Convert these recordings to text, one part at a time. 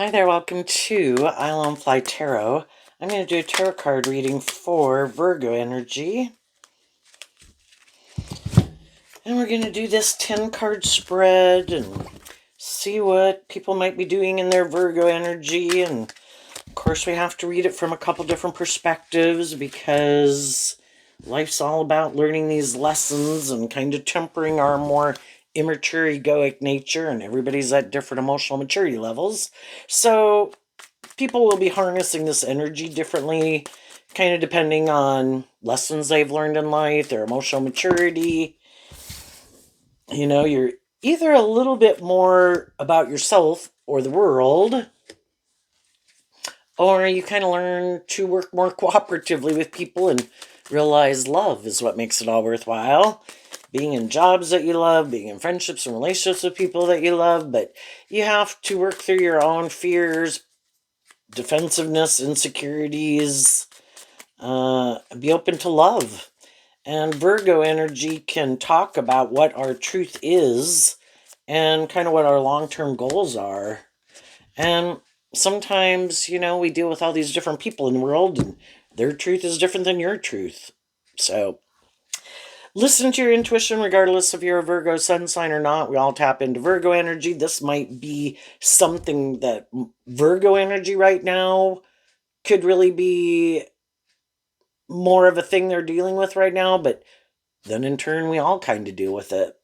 Hi there, welcome to Island Fly Tarot. I'm going to do a tarot card reading for Virgo energy. And we're going to do this 10-card spread and see what people might be doing in their Virgo energy. And of course, we have to read it from a couple different perspectives because life's all about learning these lessons and kind of tempering our more immature egoic nature, and everybody's at different emotional maturity levels. So people will be harnessing this energy differently, kind of depending on lessons they've learned in life, their emotional maturity. You know, you're either a little bit more about yourself or the world, or you kind of learn to work more cooperatively with people and realize love is what makes it all worthwhile. Being in jobs that you love, being in friendships and relationships with people that you love, but you have to work through your own fears, defensiveness, insecurities, be open to love. And Virgo energy can talk about what our truth is and kind of what our long-term goals are. And sometimes, we deal with all these different people in the world, and their truth is different than your truth. So listen to your intuition regardless if you're a Virgo sun sign or not. We all tap into Virgo energy. This might be something that Virgo energy right now could really be more of a thing they're dealing with right now, but then in turn we all kind of deal with it.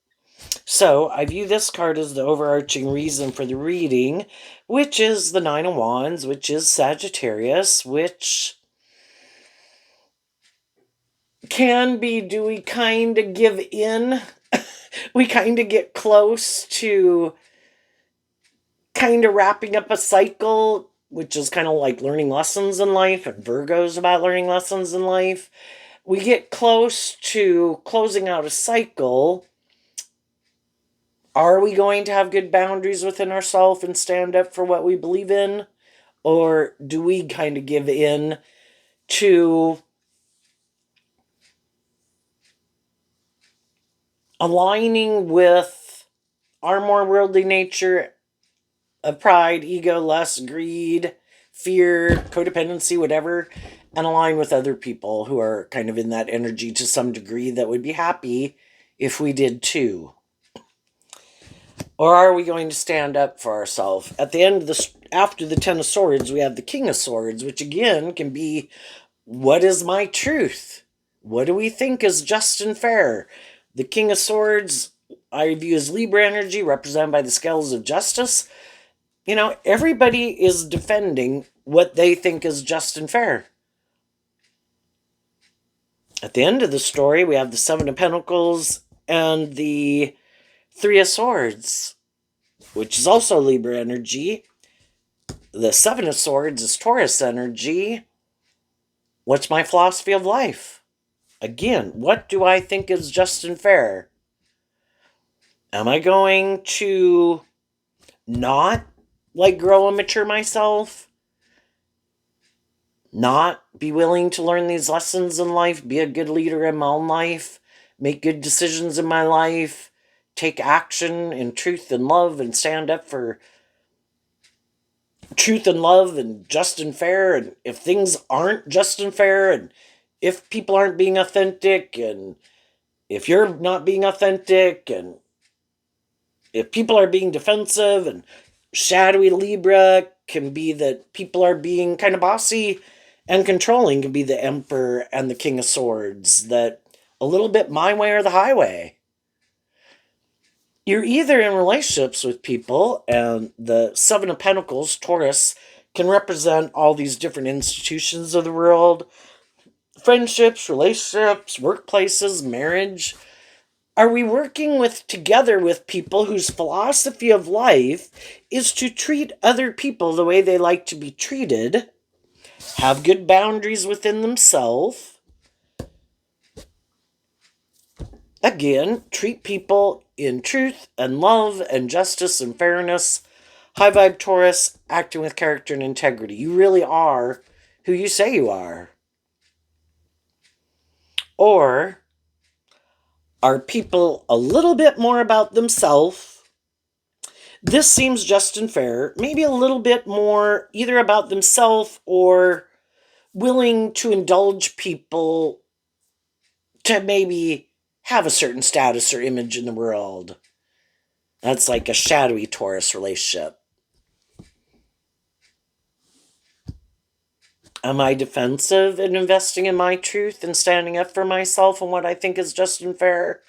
So I view this card as the overarching reason for the reading, which is the Nine of Wands, which is Sagittarius, which can be, do we kind of give in? We kind of get close to kind of wrapping up a cycle, which is kind of like learning lessons in life, and Virgo's about learning lessons in life. We get close to closing out a cycle. Are we going to have good boundaries within ourselves and stand up for what we believe in? Or do we kind of give in to aligning with our more worldly nature of pride, ego, lust, greed, fear, codependency, whatever, and align with other people who are kind of in that energy to some degree that would be happy if we did too? Or are we going to stand up for ourselves? At the end of after the Ten of Swords, we have the King of Swords, which again can be, what is my truth? What do we think is just and fair? The King of Swords, I view as Libra energy, represented by the scales of justice. Everybody is defending what they think is just and fair. At the end of the story, we have the Seven of Pentacles and the Three of Swords, which is also Libra energy. The Seven of Swords is Taurus energy. What's my philosophy of life? Again, what do I think is just and fair? Am I going to not grow and mature myself? Not be willing to learn these lessons in life, be a good leader in my own life, make good decisions in my life, take action in truth and love, and stand up for truth and love and just and fair? And if things aren't just and fair, and if people aren't being authentic, and if you're not being authentic, and if people are being defensive, and shadowy Libra can be that people are being kind of bossy and controlling, can be the Emperor and the King of Swords, that a little bit my way or the highway. You're either in relationships with people, and the Seven of Pentacles, Taurus, can represent all these different institutions of the world, friendships, relationships, workplaces, marriage. Are we working together with people whose philosophy of life is to treat other people the way they like to be treated, have good boundaries within themselves, again, treat people in truth and love and justice and fairness? High vibe Taurus, acting with character and integrity. You really are who you say you are. Or are people a little bit more about themselves, This seems just and fair, maybe a little bit more either about themselves or willing to indulge people to maybe have a certain status or image in the world. That's like a shadowy Taurus relationship. Am I defensive in investing in my truth and standing up for myself and what I think is just and fair?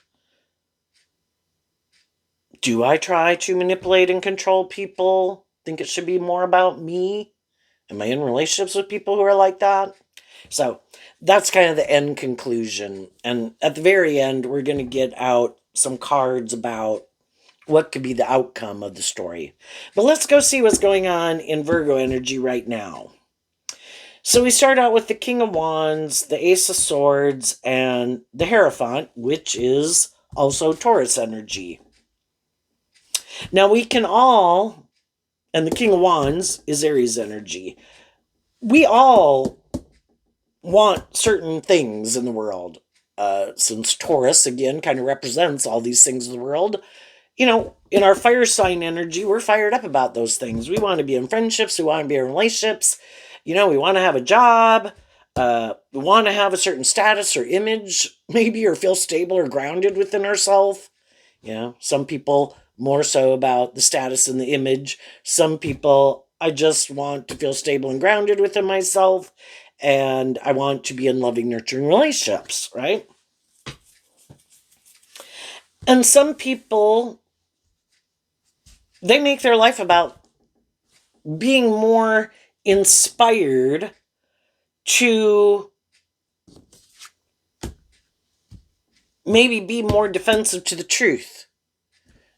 Do I try to manipulate and control people? Think it should be more about me? Am I in relationships with people who are like that? So that's kind of the end conclusion. And at the very end, we're going to get out some cards about what could be the outcome of the story. But let's go see what's going on in Virgo energy right now. So we start out with the King of Wands, the Ace of Swords, and the Hierophant, which is also Taurus energy. Now we can all, and the King of Wands is Aries energy. We all want certain things in the world. Since Taurus, again, kind of represents all these things in the world, in our fire sign energy, we're fired up about those things. We want to be in friendships. We want to be in relationships. We want to have a job. We want to have a certain status or image, maybe, or feel stable or grounded within ourselves. Some people more so about the status and the image. Some people, I just want to feel stable and grounded within myself. And I want to be in loving, nurturing relationships, right? And some people, they make their life about being more inspired to maybe be more defensive to the truth.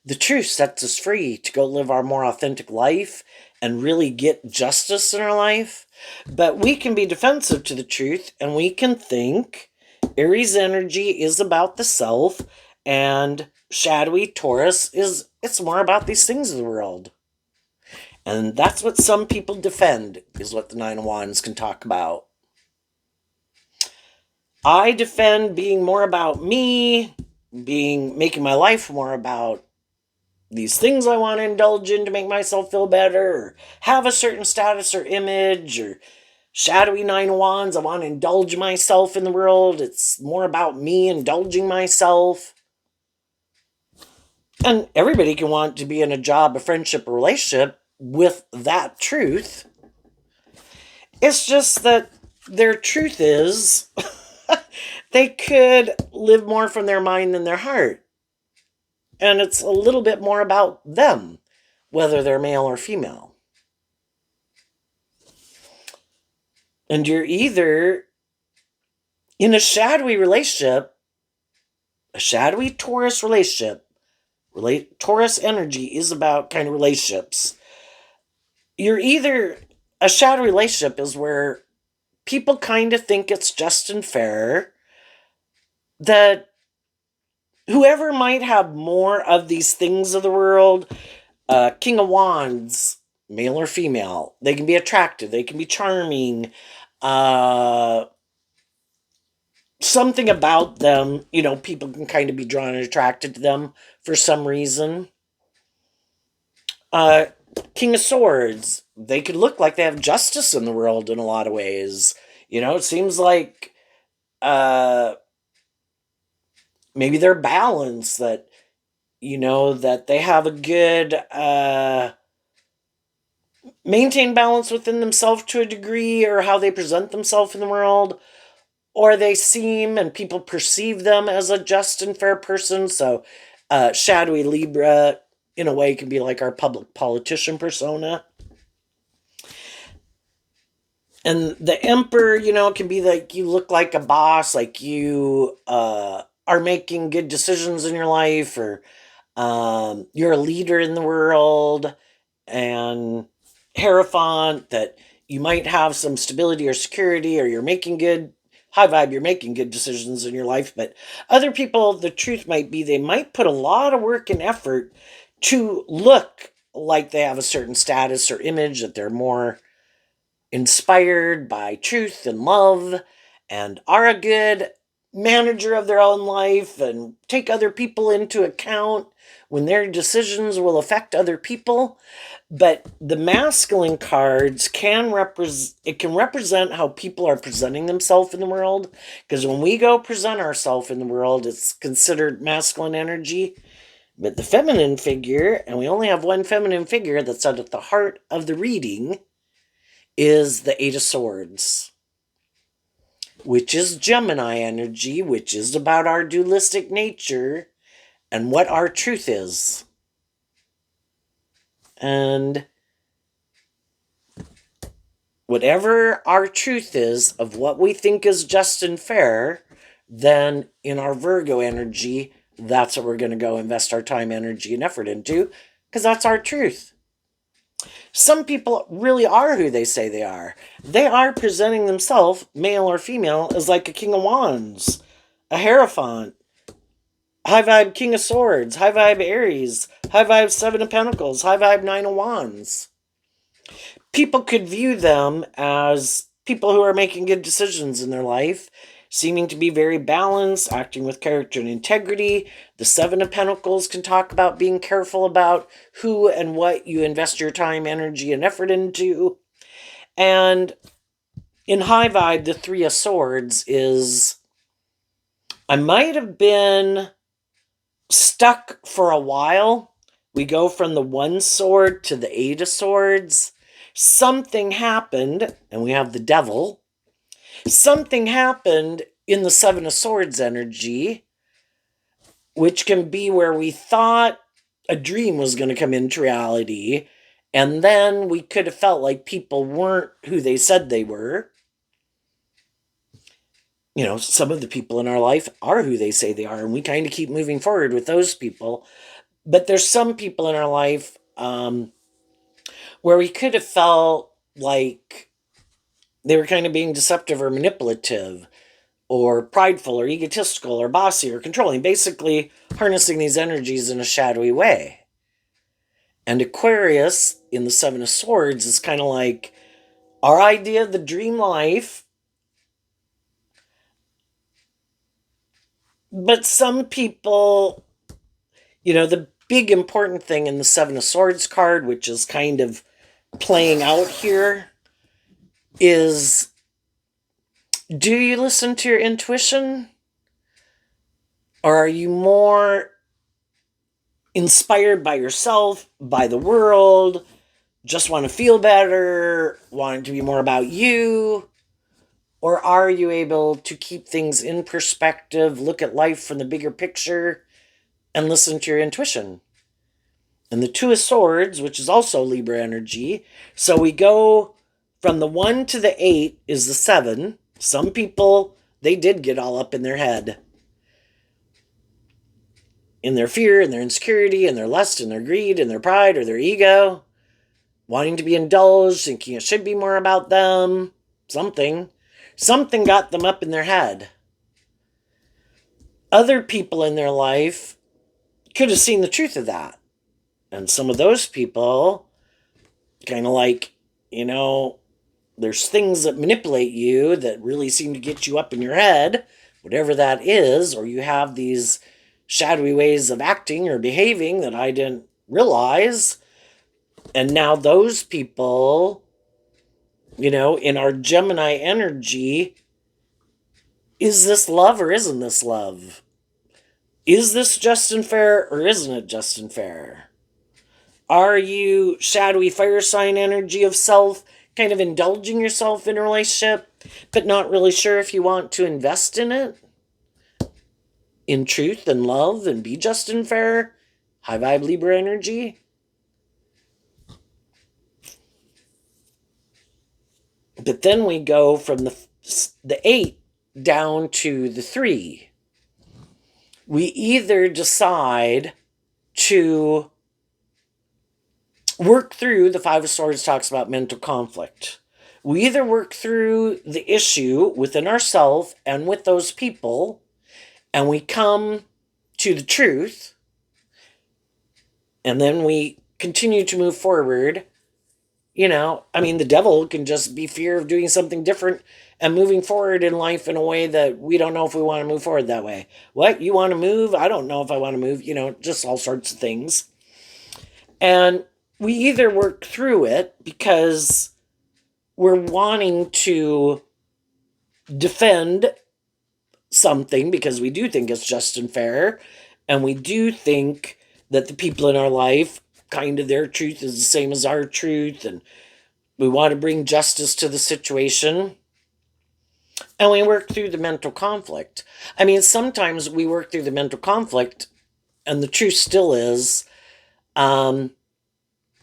The truth sets us free to go live our more authentic life and really get justice in our life. But we can be defensive to the truth, and we can think Aries energy is about the self, and shadowy Taurus it's more about these things of the world. And that's what some people defend, is what the Nine of Wands can talk about. I defend being more about me, making my life more about these things I want to indulge in to make myself feel better, or have a certain status or image, or shadowy Nine of Wands, I want to indulge myself in the world. It's more about me indulging myself. And everybody can want to be in a job, a friendship, a relationship with that truth. It's just that their truth is they could live more from their mind than their heart. And it's a little bit more about them, whether they're male or female. And you're either in a shadowy relationship, a shadowy Taurus relationship. Taurus energy is about kind of relationships. You're either, a shadowy relationship is where people kind of think it's just and fair that whoever might have more of these things of the world, King of Wands, male or female, they can be attractive, they can be charming, something about them, people can kind of be drawn and attracted to them for some reason. King of Swords, they could look like they have justice in the world in a lot of ways. It seems like maybe they're balanced, that that they have a good maintain balance within themselves to a degree, or how they present themselves in the world, or they seem and people perceive them as a just and fair person. So shadowy Libra in a way can be like our public politician persona. And the Emperor, can be like you look like a boss, like you are making good decisions in your life, or you're a leader in the world. And Hierophant, that you might have some stability or security, or you're making good, high vibe, you're making good decisions in your life. But other people, the truth might be they might put a lot of work and effort to look like they have a certain status or image, that they're more inspired by truth and love and are a good manager of their own life and take other people into account when their decisions will affect other people. But the masculine cards can represent how people are presenting themselves in the world, because when we go present ourselves in the world, it's considered masculine energy. But the feminine figure, and we only have one feminine figure that's at the heart of the reading, is the Eight of Swords, which is Gemini energy, which is about our dualistic nature and what our truth is. And whatever our truth is of what we think is just and fair, then in our Virgo energy, that's what we're going to go invest our time, energy, and effort into, because that's our truth. Some people really are who they say they are. They are presenting themselves, male or female, as like a King of Wands, a Hierophant, high vibe King of Swords, high vibe Aries, high vibe Seven of Pentacles, high vibe Nine of Wands. People could view them as people who are making good decisions in their life, seeming to be very balanced, acting with character and integrity. The Seven of Pentacles can talk about being careful about who and what you invest your time, energy, and effort into. And in high vibe, the Three of Swords is, I might have been stuck for a while. We go from the One Sword to the Eight of Swords. Something happened, and we have the Devil. Something happened in the Seven of Swords energy, which can be where we thought a dream was going to come into reality, and then we could have felt like people weren't who they said they were. You know, some of the people in our life are who they say they are, and we kind of keep moving forward with those people. But there's some people in our life where we could have felt like they were kind of being deceptive or manipulative or prideful or egotistical or bossy or controlling, basically harnessing these energies in a shadowy way. And Aquarius in the Seven of Swords is kind of like our idea of the dream life. But some people, you know, the big important thing in the Seven of Swords card, which is kind of playing out here, is, do you listen to your intuition? Or are you more inspired by yourself, by the world, just want to feel better, want it to be more about you? Or are you able to keep things in perspective, look at life from the bigger picture, and listen to your intuition? And the Two of Swords, which is also Libra energy. So we go from the 1 to the 8 is the 7. Some people, they did get all up in their head, in their fear, and their insecurity, and their lust, and their greed, and their pride, or their ego, wanting to be indulged, thinking it should be more about them. Something got them up in their head. Other people in their life could have seen the truth of that. And some of those people, kind of like, you know, there's things that manipulate you that really seem to get you up in your head, whatever that is, or you have these shadowy ways of acting or behaving that I didn't realize. And now those people, you know, in our Gemini energy, is this love or isn't this love? Is this just and fair or isn't it just and fair? Are you shadowy fire sign energy of self, kind of indulging yourself in a relationship, but not really sure if you want to invest in it? In truth and love and be just and fair? High vibe Libra energy? But then we go from the 8 down to the 3. We either decide to work through, the Five of Swords talks about mental conflict. We either work through the issue within ourselves and with those people, and we come to the truth, and then we continue to move forward I mean, the devil can just be fear of doing something different and moving forward in life in a way that we don't know if we want to move forward that way. What? You want to move? I don't know if I want to move, just all sorts of things. And we either work through it because we're wanting to defend something because we do think it's just and fair, and we do think that the people in our life, kind of their truth is the same as our truth, and we want to bring justice to the situation, and we work through the mental conflict. I mean, sometimes we work through the mental conflict, and the truth still is, um,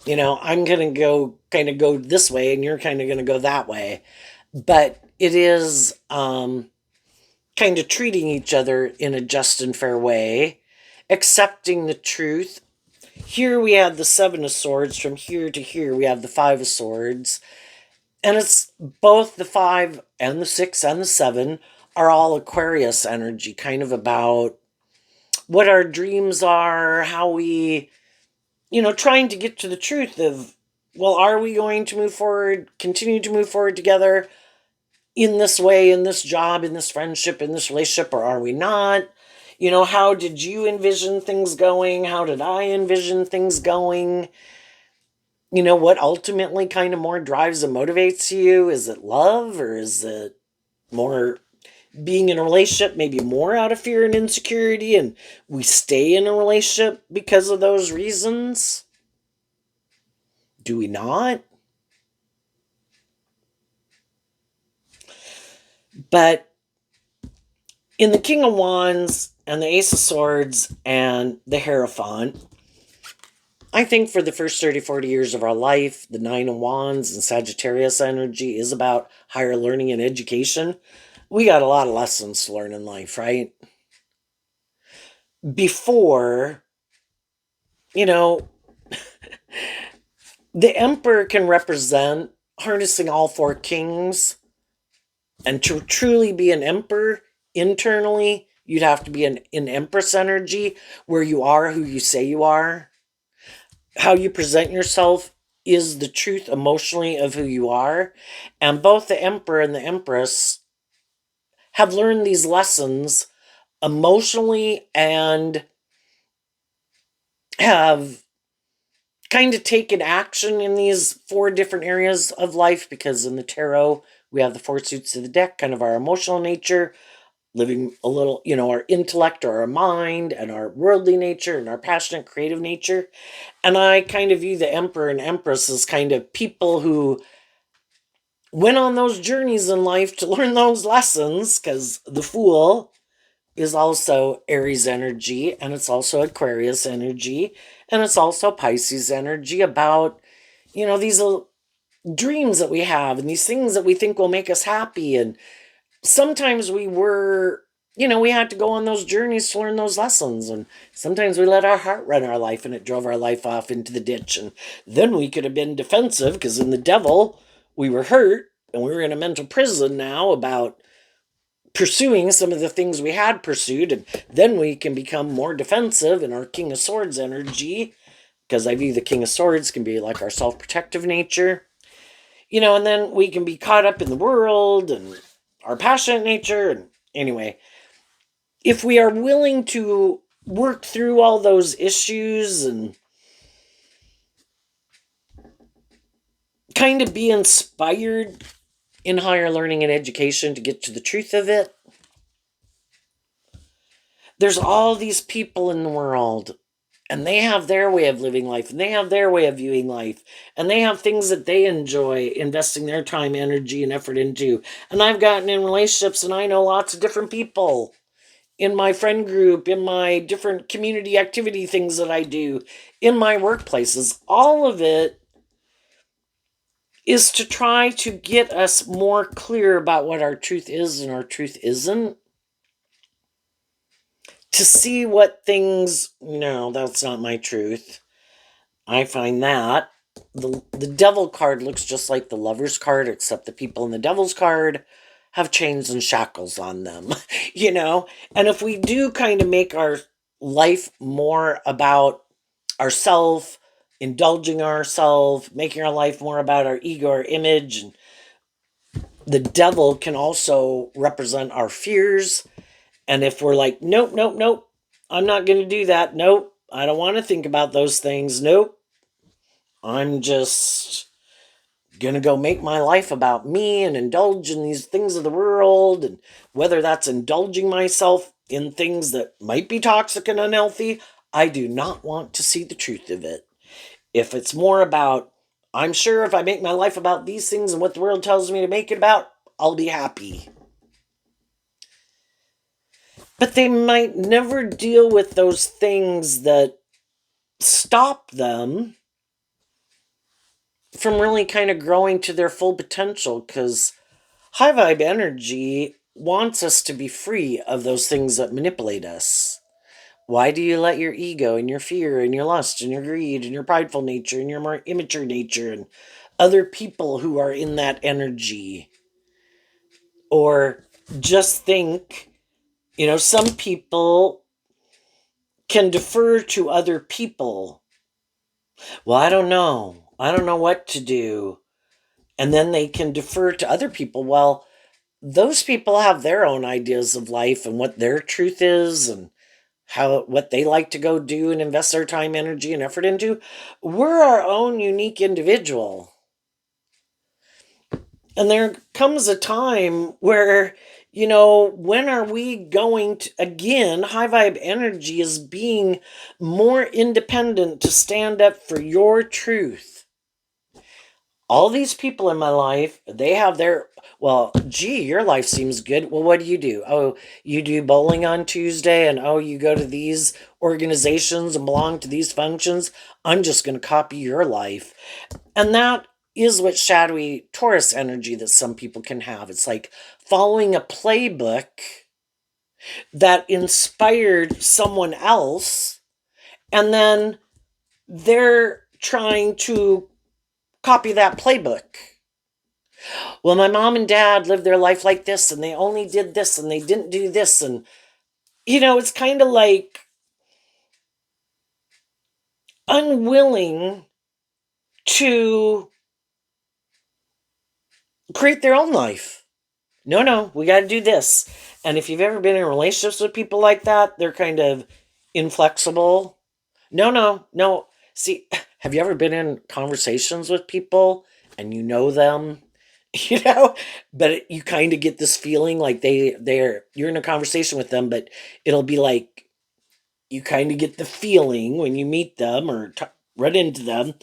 I'm going to go this way, and you're kind of going to go that way. But it is kind of treating each other in a just and fair way, accepting the truth. Here we have the Seven of Swords. From here to here, we have the Five of Swords. And it's both the five and the six and the seven are all Aquarius energy, kind of about what our dreams are, how we, trying to get to the truth of, well, are we going to move forward, continue to move forward together in this way, in this job, in this friendship, in this relationship, or are we not? How did you envision things going? How did I envision things going? What ultimately kind of more drives and motivates you? Is it love, or is it more being in a relationship, maybe more out of fear and insecurity, and we stay in a relationship because of those reasons? Do we not? But in the King of Wands and the Ace of Swords and the Hierophant, I think for the first 30, 40 years of our life, the Nine of Wands and Sagittarius energy is about higher learning and education. We got a lot of lessons to learn in life, right? Before, you know, the Emperor can represent harnessing all four kings, and to truly be an emperor internally, you'd have to be an Empress energy where you are who you say you are. How you present yourself is the truth emotionally of who you are. And both the Emperor and the Empress have learned these lessons emotionally and have kind of taken action in these four different areas of life, because in the tarot, we have the four suits of the deck, kind of our emotional nature, living a little, our intellect or our mind, and our worldly nature and our passionate creative nature. And I kind of view the Emperor and Empress as kind of people who went on those journeys in life to learn those lessons, because the Fool is also Aries energy, and it's also Aquarius energy, and it's also Pisces energy, about, these dreams that we have and these things that we think will make us happy. And sometimes we had to go on those journeys to learn those lessons. And sometimes we let our heart run our life, and it drove our life off into the ditch. And then we could have been defensive because in the devil, we were hurt and we were in a mental prison now about pursuing some of the things we had pursued. And then we can become more defensive in our King of Swords energy, because I view the King of Swords can be like our self-protective nature. And then we can be caught up in the world and our passionate nature. And anyway, if we are willing to work through all those issues and kind of be inspired in higher learning and education to get to the truth of it, there's all these people in the world, and they have their way of living life, and they have their way of viewing life, and they have things that they enjoy investing their time, energy, and effort into. And I've gotten in relationships, and I know lots of different people in my friend group, in my different community activity things that I do, in my workplaces. All of it is to try to get us more clear about what our truth is and our truth isn't. To see what things, no, that's not my truth. I find that the devil card looks just like the lover's card, except the people in the devil's card have chains and shackles on them, And if we do kind of make our life more about ourself, indulging ourselves, making our life more about our ego, our image. And the devil can also represent our fears. And if we're like, nope, nope, nope, I'm not going to do that. Nope, I don't want to think about those things. Nope, I'm just going to go make my life about me and indulge in these things of the world. And whether that's indulging myself in things that might be toxic and unhealthy, I do not want to see the truth of it. If it's more about, I'm sure if I make my life about these things and what the world tells me to make it about, I'll be happy. But they might never deal with those things that stop them from really kind of growing to their full potential, because high vibe energy wants us to be free of those things that manipulate us. Why do you let your ego and your fear and your lust and your greed and your prideful nature and your more immature nature and other people who are in that energy? Or just think, some people can defer to other people. Well, I don't know. I don't know what to do. And then they can defer to other people. Well, those people have their own ideas of life and what their truth is and what they like to go do and invest their time, energy, and effort into. We're our own unique individual. And there comes a time where, when are we going to, again, high vibe energy is being more independent to stand up for your truth. All these people in my life, they have their, well, gee, your life seems good. Well, what do you do? Oh, you do bowling on Tuesday, and oh, you go to these organizations and belong to these functions. I'm just going to copy your life. And that is what shadowy Taurus energy that some people can have. It's like following a playbook that inspired someone else, and then they're trying to copy that playbook. Well, my mom and dad lived their life like this, and they only did this, and they didn't do this. And, it's kind of like unwilling to create their own life. No, no, we got to do this. And if you've ever been in relationships with people like that, they're kind of inflexible. No, no, no. See, have you ever been in conversations with people and you know them, you know, but you kind of get this feeling like you're in a conversation with them, but it'll be like you kind of get the feeling when you meet them or run into them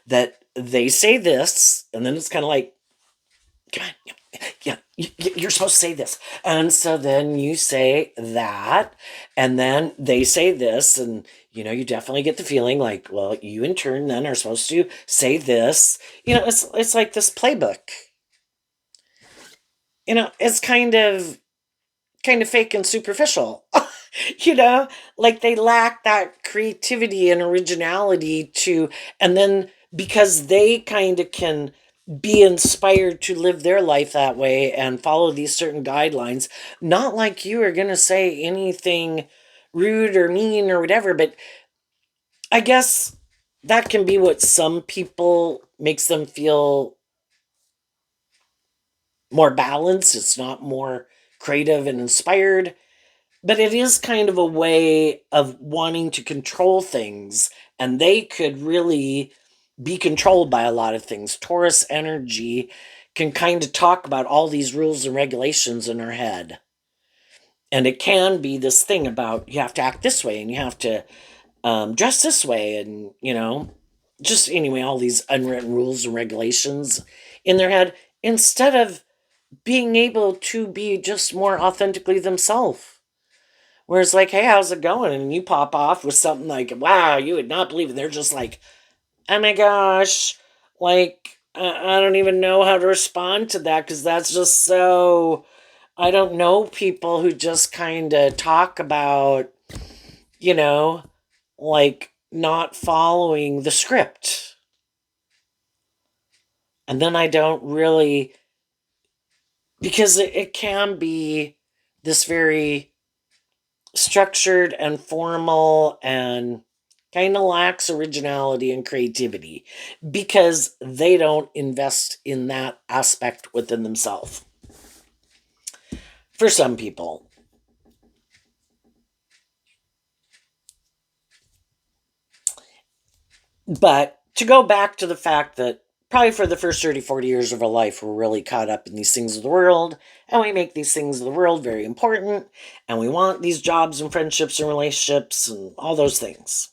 that they say this, and then it's kind of like, come on, yeah, you're supposed to say this. And so then you say that, and then they say this, and you definitely get the feeling like, well, you in turn then are supposed to say this. It's like this playbook. It's kind of fake and superficial. you know, like they lack that creativity and originality and then because they kind of can be inspired to live their life that way and follow these certain guidelines, not like you are going to say anything rude or mean or whatever, but I guess that can be what some people makes them feel more balanced. It's not more creative and inspired. But it is kind of a way of wanting to control things, and they could really be controlled by a lot of things. Taurus energy can kind of talk about all these rules and regulations in her head. And it can be this thing about you have to act this way and you have to dress this way, and, just anyway, all these unwritten rules and regulations in their head instead of being able to be just more authentically themselves. Whereas, like, hey, how's it going? And you pop off with something like, wow, you would not believe it. They're just like, oh my gosh, like, I don't even know how to respond to that because that's just so. I don't know people who just kind of talk about, you know, like not following the script. And then I don't really, because it can be this very structured and formal and kind of lacks originality and creativity because they don't invest in that aspect within themselves. For some people. But to go back to the fact that probably for the first 30, 40 years of our life, we're really caught up in these things of the world, and we make these things of the world very important, and we want these jobs and friendships and relationships and all those things.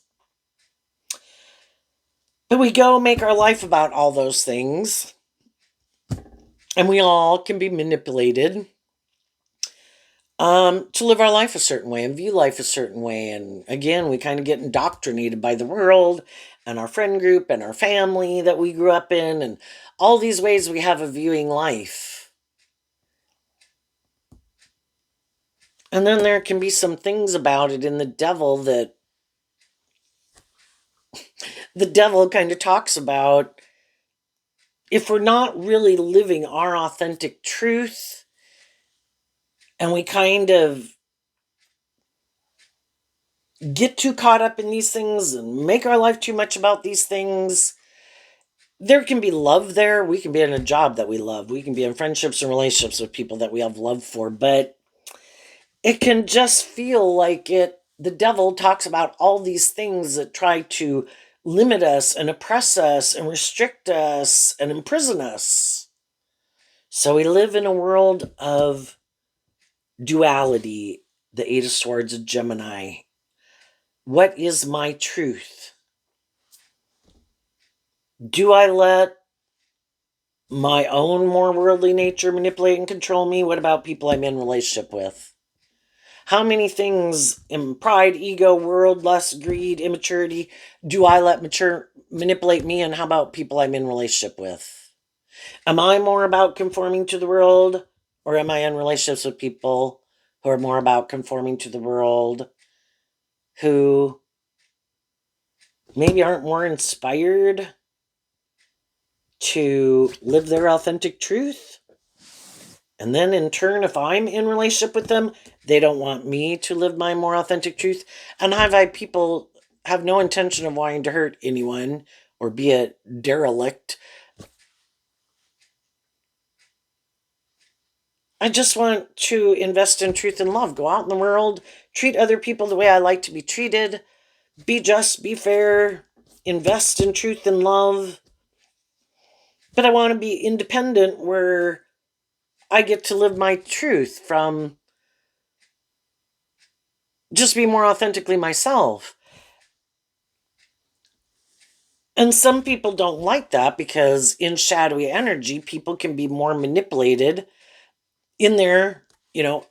But we go make our life about all those things, and we all can be manipulated to live our life a certain way and view life a certain way. And again, we kind of get indoctrinated by the world and our friend group and our family that we grew up in, and all these ways we have of viewing life. And then there can be some things about it in the devil that the devil kind of talks about. If we're not really living our authentic truth, and we kind of get too caught up in these things and make our life too much about these things, there can be love there. We can be in a job that we love. We can be in friendships and relationships with people that we have love for, but it can just feel like the devil talks about all these things that try to limit us and oppress us and restrict us and imprison us. So we live in a world of duality, the Eight of Swords of Gemini. What is my truth? Do I let my own more worldly nature manipulate and control me? What about people I'm in relationship with? How many things in pride, ego, world, lust, greed, immaturity do I let manipulate me? And how about people I'm in relationship with? Am I more about conforming to the world, or am I in relationships with people who are more about conforming to the world, who maybe aren't more inspired to live their authentic truth? And then in turn, if I'm in relationship with them, they don't want me to live my more authentic truth. And I've had people have no intention of wanting to hurt anyone or be a derelict. I just want to invest in truth and love. Go out in the world, treat other people the way I like to be treated, be just, be fair, invest in truth and love. But I want to be independent where I get to live my truth from just be more authentically myself. And some people don't like that because in shadowy energy, people can be more manipulated in their,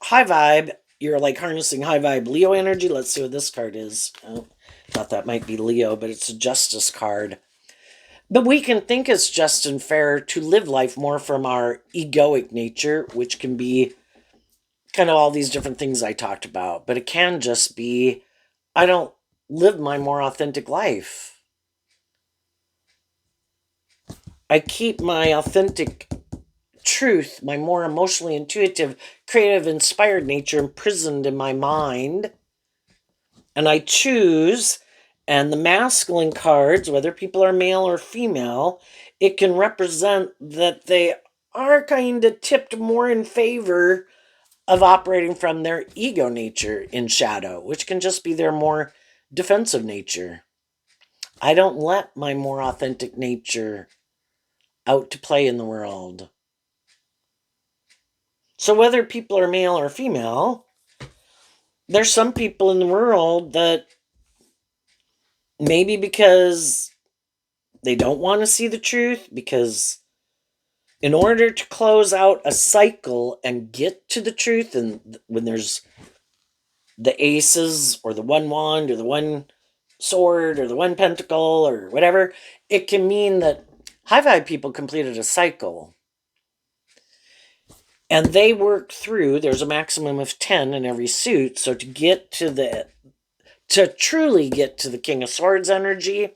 high vibe. You're like harnessing high vibe Leo energy. Let's see what this card is. Oh, thought that might be Leo, but it's a justice card. But we can think it's just and fair to live life more from our egoic nature, which can be kind of all these different things I talked about. But it can just be, I don't live my more authentic life. I keep my authentic truth, my more emotionally intuitive, creative, inspired nature imprisoned in my mind. And I choose, and the masculine cards, whether people are male or female, it can represent that they are kind of tipped more in favor of operating from their ego nature in shadow, which can just be their more defensive nature. I don't let my more authentic nature out to play in the world. So whether people are male or female, there's some people in the world that maybe because they don't want to see the truth, because in order to close out a cycle and get to the truth, and when there's the aces or the one wand or the one sword or the one pentacle or whatever, it can mean that high vibe people completed a cycle. And they work through, there's a maximum of 10 in every suit. So to truly get to the King of Swords energy,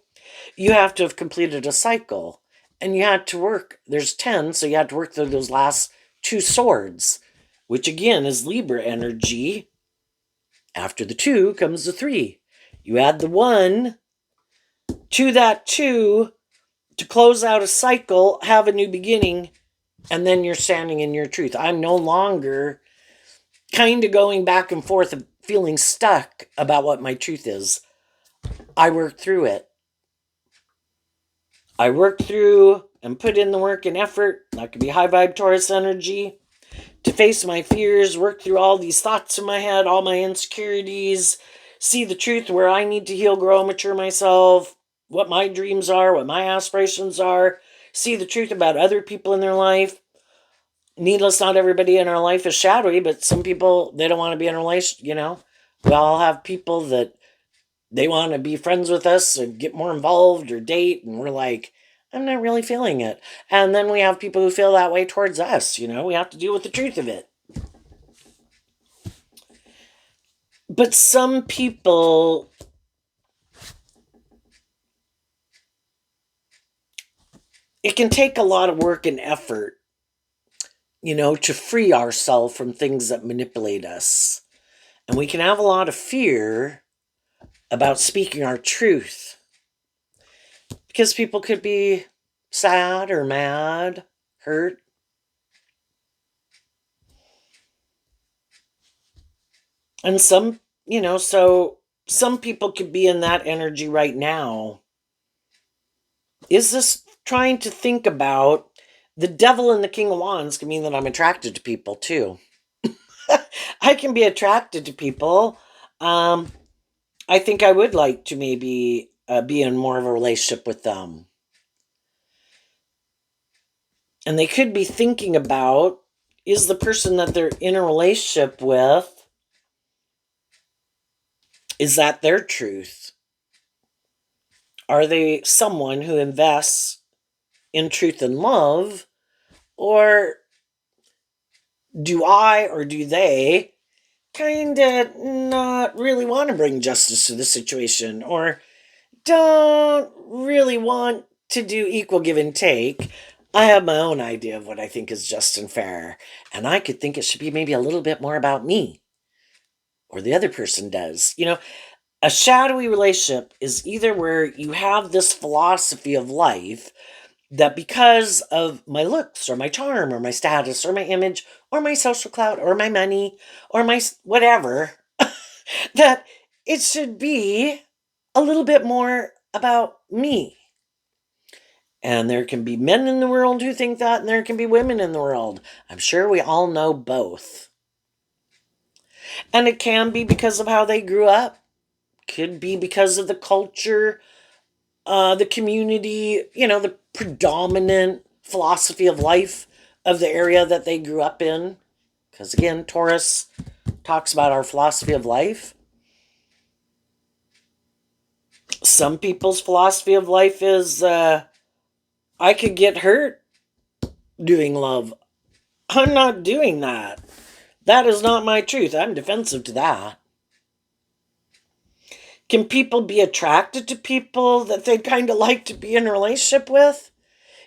you have to have completed a cycle. And you had to work, there's 10, so you had to work through those last 2 swords, which again is Libra energy. After the 2 comes the 3. You add the 1, to that too, to close out a cycle, have a new beginning, and then you're standing in your truth. I'm no longer kind of going back and forth of feeling stuck about what my truth is. I worked through it. I worked through and put in the work and effort. That could be high vibe Taurus energy to face my fears, work through all these thoughts in my head, all my insecurities, see the truth where I need to heal, grow, mature myself, what my dreams are, what my aspirations are, see the truth about other people in their life. Needless, not everybody in our life is shadowy, but some people, they don't want to be in a relation, We all have people that they want to be friends with us and get more involved or date, and we're like, I'm not really feeling it. And then we have people who feel that way towards us, we have to deal with the truth of it. But some people, it can take a lot of work and effort, to free ourselves from things that manipulate us. And we can have a lot of fear about speaking our truth because people could be sad or mad, hurt. And so some people could be in that energy right now. Is this trying to think about the devil and the king of wands can mean that I'm attracted to people too. I can be attracted to people. I think I would like to maybe be in more of a relationship with them. And they could be thinking about, is the person that they're in a relationship with, is that their truth? Are they someone who invests in truth and love? Or do I or do they kind of not really want to bring justice to the situation, or don't really want to do equal give and take? I have my own idea of what I think is just and fair, and I could think it should be maybe a little bit more about me, or the other person does. A shadowy relationship is either where you have this philosophy of life that because of my looks or my charm or my status or my image or my social clout or my money or my whatever, that it should be a little bit more about me. And there can be men in the world who think that, and there can be women in the world. I'm sure we all know both. And it can be because of how they grew up, could be because of the culture, the community, the predominant philosophy of life of the area that they grew up in. Because again, Taurus talks about our philosophy of life. Some people's philosophy of life is I could get hurt doing love. I'm not doing that. That is not my truth. I'm defensive to that. Can people be attracted to people that they kind of like to be in a relationship with?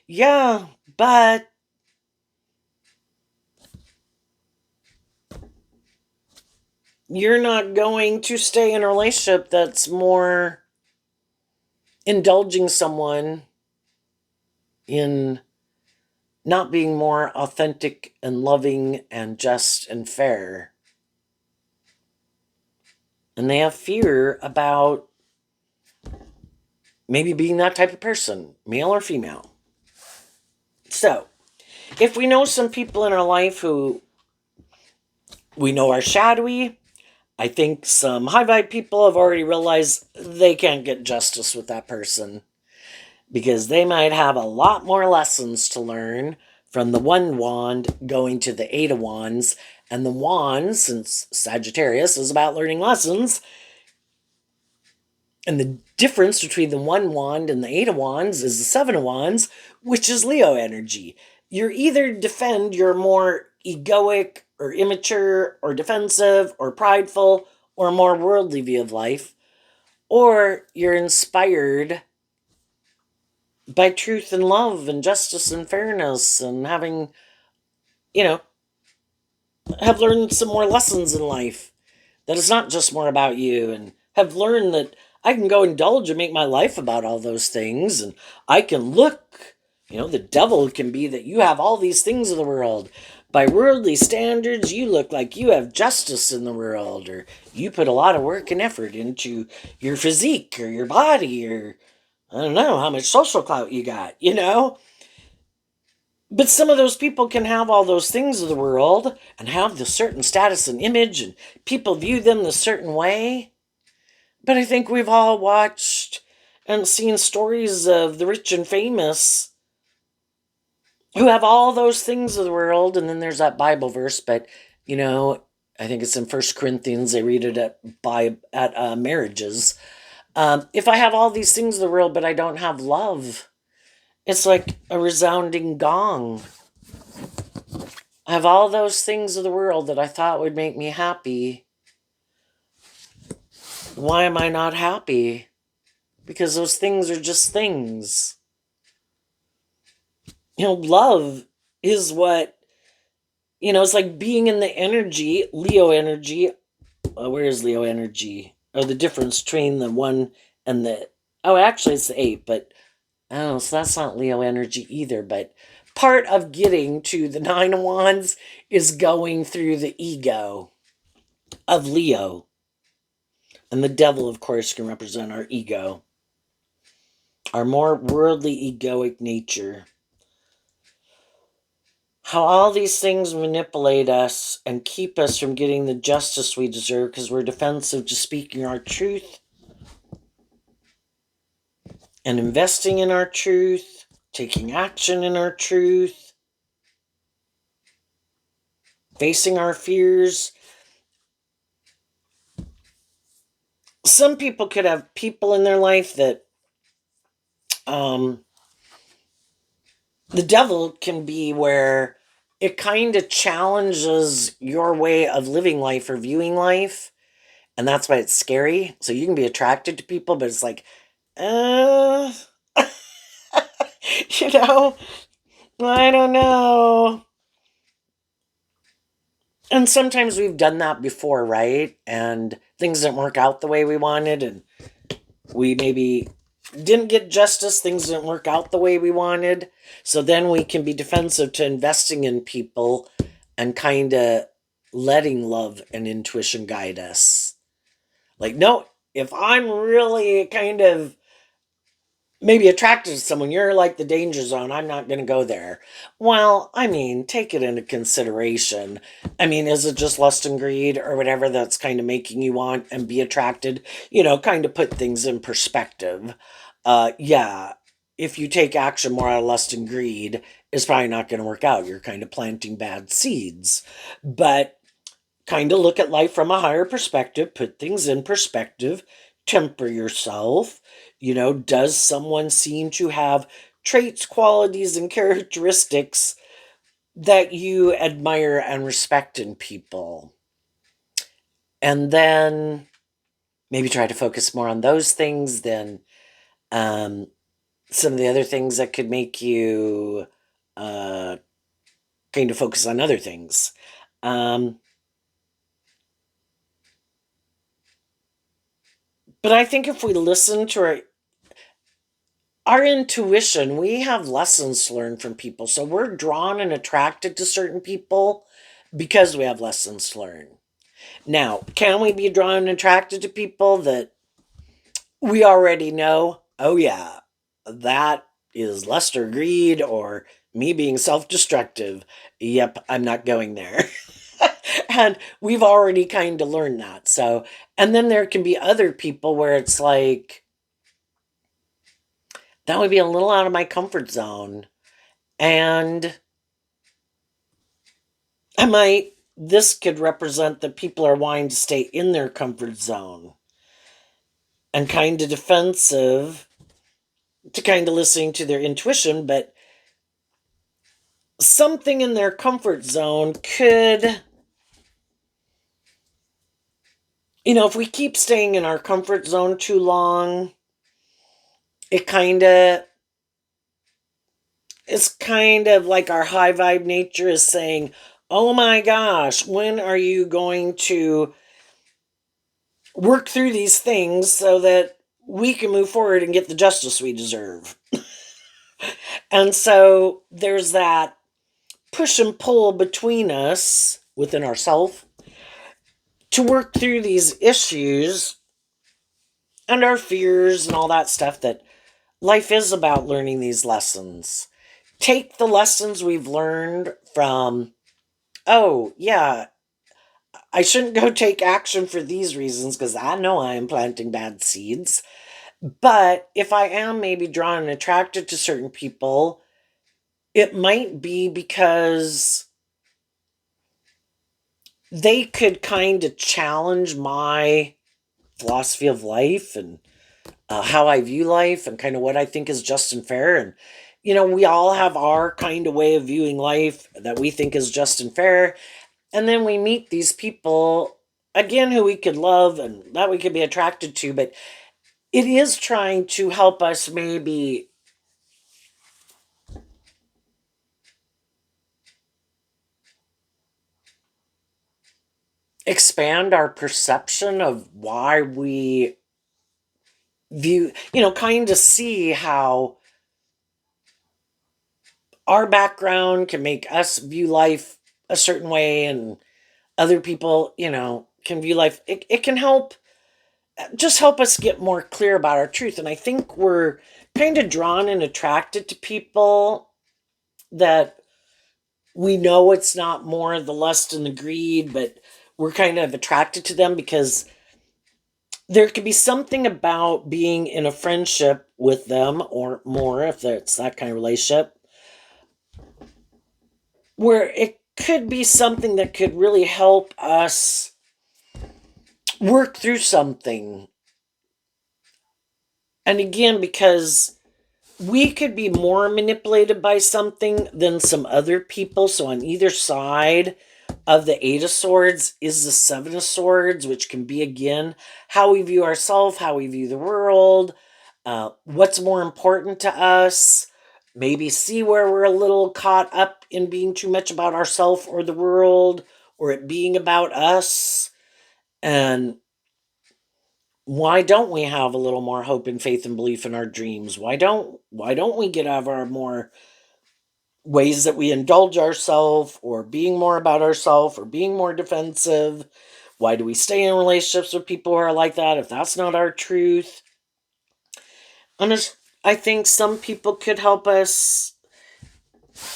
Yeah, but you're not going to stay in a relationship that's more indulging someone in not being more authentic and loving and just and fair. And they have fear about maybe being that type of person, male or female. So, if we know some people in our life who we know are shadowy, I think some high vibe people have already realized they can't get justice with that person because they might have a lot more lessons to learn from the one wand going to the 8 of wands. And the wands, since Sagittarius is about learning lessons, and the difference between the one wand and the 8 of wands is the 7 of wands, which is Leo energy. You're either defend your more egoic or immature or defensive or prideful or more worldly view of life, or you're inspired by truth and love and justice and fairness and having, you know, have learned some more lessons in life that it's not just more about you, and have learned that I can go indulge and make my life about all those things. And I can look, the devil can be that you have all these things in the world. By worldly standards, you look like you have justice in the world, or you put a lot of work and effort into your physique or your body, or I don't know how much social clout you got. But some of those people can have all those things of the world and have the certain status and image, and people view them the certain way. But I think we've all watched and seen stories of the rich and famous who have all those things of the world. And then there's that Bible verse, but I think it's in First Corinthians. They read it at marriages. If I have all these things of the world, but I don't have love, it's like a resounding gong. I have all those things of the world that I thought would make me happy. Why am I not happy? Because those things are just things. Love is what, it's like being in the energy, Leo energy. Where is Leo energy? Or the difference between the one and actually it's the 8, but so that's not Leo energy either. But part of getting to the 9 of Wands is going through the ego of Leo. And the devil, of course, can represent our ego, our more worldly, egoic nature. How all these things manipulate us and keep us from getting the justice we deserve because we're defensive to speaking our truth and investing in our truth, taking action in our truth, facing our fears. Some people could have people in their life that the devil can be where it kind of challenges your way of living life or viewing life. And that's why it's scary. So you can be attracted to people, but it's like, uh, I don't know. And sometimes we've done that before, right? And things didn't work out the way we wanted, and we maybe didn't get justice. Things didn't work out the way we wanted. So then we can be defensive to investing in people and kind of letting love and intuition guide us. Like, no, if I'm really kind of maybe attracted to someone, you're like the danger zone, I'm not going to go there. Well, take it into consideration. Is it just lust and greed or whatever that's kind of making you want and be attracted? Kind of put things in perspective. Yeah, if you take action more out of lust and greed, it's probably not going to work out. You're kind of planting bad seeds. But kind of look at life from a higher perspective, put things in perspective, temper yourself. Does someone seem to have traits, qualities, and characteristics that you admire and respect in people? And then maybe try to focus more on those things than some of the other things that could make you kind of focus on other things. But I think if we listen to our intuition, we have lessons to learn from people. So we're drawn and attracted to certain people because we have lessons to learn. Now, can we be drawn and attracted to people that we already know? Oh, yeah, that is lust or greed or me being self-destructive. Yep, I'm not going there. And we've already kind of learned that. So, and then there can be other people where it's like, that would be a little out of my comfort zone. And this could represent that people are wanting to stay in their comfort zone and kind of defensive to kind of listening to their intuition, but something in their comfort zone could, if we keep staying in our comfort zone too long, it's kind of like our high vibe nature is saying, oh my gosh, when are you going to work through these things so that we can move forward and get the justice we deserve. And so there's that push and pull between us within ourselves to work through these issues and our fears and all that stuff, that life is about learning these lessons. Take the lessons we've learned from, oh, yeah, I shouldn't go take action for these reasons because I know I am planting bad seeds. But if I am maybe drawn and attracted to certain people, it might be because they could kind of challenge my philosophy of life and how I view life and kind of what I think is just and fair. And, we all have our kind of way of viewing life that we think is just and fair. And then we meet these people, again, who we could love and that we could be attracted to. But it is trying to help us maybe expand our perception of why we view, kind of see how our background can make us view life a certain way, and other people, can view life. It can help us get more clear about our truth. And I think we're kind of drawn and attracted to people that we know it's not more the lust and the greed, but we're kind of attracted to them because there could be something about being in a friendship with them, or more if it's that kind of relationship, where it could be something that could really help us work through something. And again, because we could be more manipulated by something than some other people. So on either side of the Eight of Swords is the Seven of Swords, which can be, again, how we view ourselves, how we view the world, what's more important to us. Maybe see where we're a little caught up in being too much about ourselves or the world, or it being about us. And why don't we have a little more hope and faith and belief in our dreams? Why don't we get out of our more ways that we indulge ourselves, or being more about ourselves, or being more defensive? Why do we stay in relationships with people who are like that if that's not our truth? And I think some people could help us.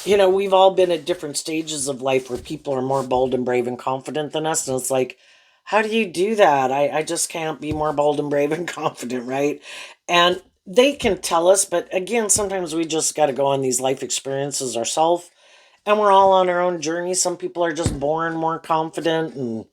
We've all been at different stages of life where people are more bold and brave and confident than us. And it's like, how do you do that? I just can't be more bold and brave and confident, right? And they can tell us, but again, sometimes we just got to go on these life experiences ourselves. And we're all on our own journey. Some people are just born more confident and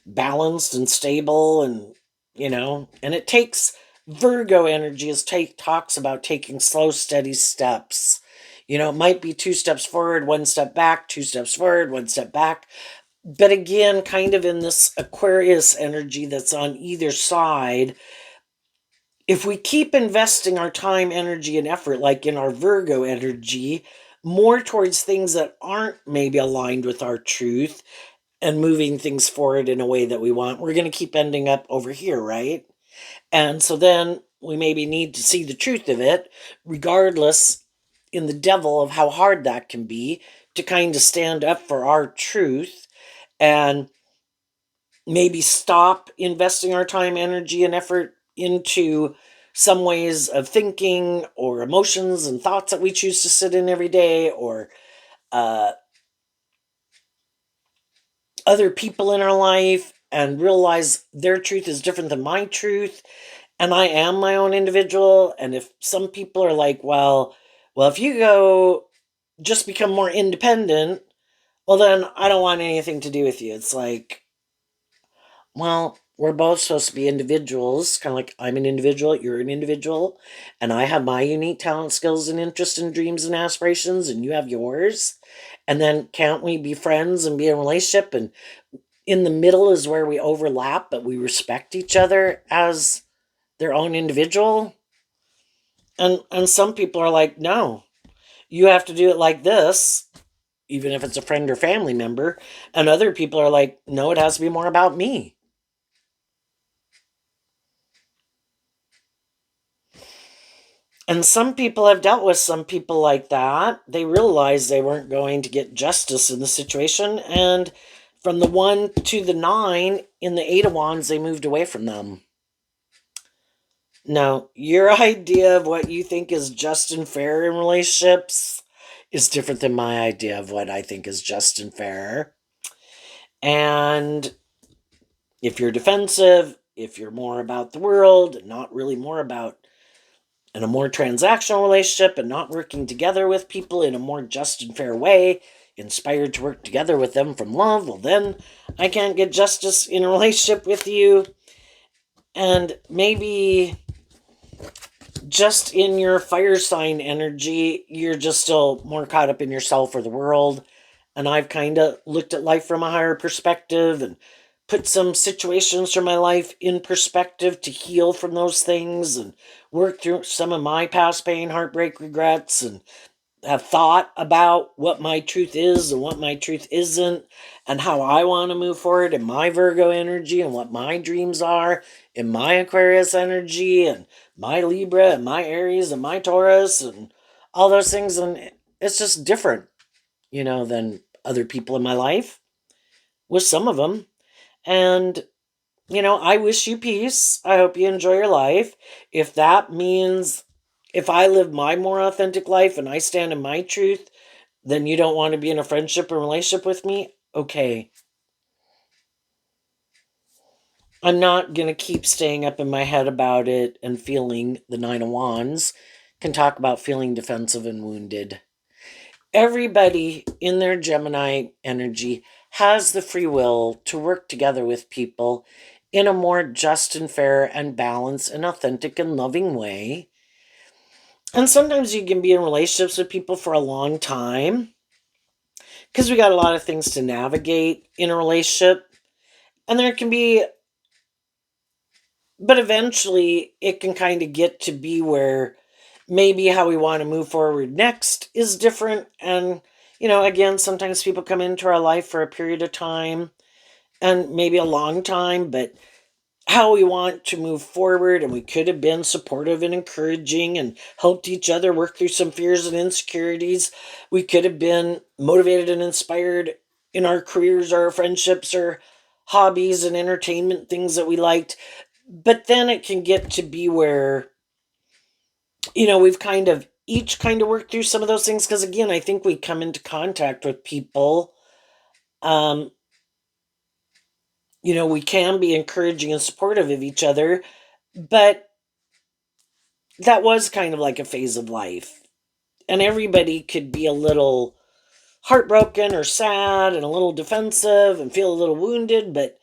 balanced and stable, and it takes Virgo energy, as talks about taking slow, steady steps. It might be 2 steps forward, 1 step back, 2 steps forward, 1 step back. But again, kind of in this Aquarius energy that's on either side, if we keep investing our time, energy, and effort, like in our Virgo energy, more towards things that aren't maybe aligned with our truth and moving things forward in a way that we want, we're going to keep ending up over here, right? And so then we maybe need to see the truth of it, regardless, in the devil of how hard that can be, to kind of stand up for our truth and maybe stop investing our time, energy, and effort into some ways of thinking or emotions and thoughts that we choose to sit in every day, or uh, other people in our life, and realize their truth is different than my truth, and I am my own individual. And if some people are like, well, if you go just become more independent, well, then I don't want anything to do with you. It's like, well, we're both supposed to be individuals, kind of like I'm an individual, you're an individual, and I have my unique talent, skills, and interests, and dreams and aspirations, and you have yours. And then can't we be friends and be in a relationship? And in the middle is where we overlap, but we respect each other as their own individual. And some people are like, no, you have to do it like this, even if it's a friend or family member. And other people are like, no, it has to be more about me. And some people have dealt with some people like that. They realized they weren't going to get justice in the situation. And from the 1 to the 9 in the Eight of Wands, they moved away from them. No, your idea of what you think is just and fair in relationships is different than my idea of what I think is just and fair. And if you're defensive, if you're more about the world and not really more about in a more transactional relationship and not working together with people in a more just and fair way, inspired to work together with them from love, well, then I can't get justice in a relationship with you. And maybe just in your fire sign energy, you're just still more caught up in yourself or the world. And I've kind of looked at life from a higher perspective and put some situations from my life in perspective to heal from those things and work through some of my past pain, heartbreak, regrets, and have thought about what my truth is and what my truth isn't, and how I want to move forward in my Virgo energy and what my dreams are in my Aquarius energy and my Libra and my Aries and my Taurus and all those things. And it's just different, than other people in my life with some of them. And I wish you peace. I hope you enjoy your life. If that means if I live my more authentic life and I stand in my truth, then you don't want to be in a friendship or relationship with me, okay. I'm not going to keep staying up in my head about it and feeling the Nine of Wands. Can talk about feeling defensive and wounded. Everybody in their Gemini energy has the free will to work together with people in a more just and fair and balanced and authentic and loving way. And sometimes you can be in relationships with people for a long time because we got a lot of things to navigate in a relationship. And there can be, but eventually it can kind of get to be where maybe how we want to move forward next is different. And, again, sometimes people come into our life for a period of time and maybe a long time, but how we want to move forward, and we could have been supportive and encouraging and helped each other work through some fears and insecurities. We could have been motivated and inspired in our careers or our friendships or hobbies and entertainment things that we liked. But then it can get to be where, we've each worked through some of those things, because again, I think we come into contact with people. um we can be encouraging and supportive of each other, but that was kind of like a phase of life. And everybody could be a little heartbroken or sad and a little defensive and feel a little wounded. But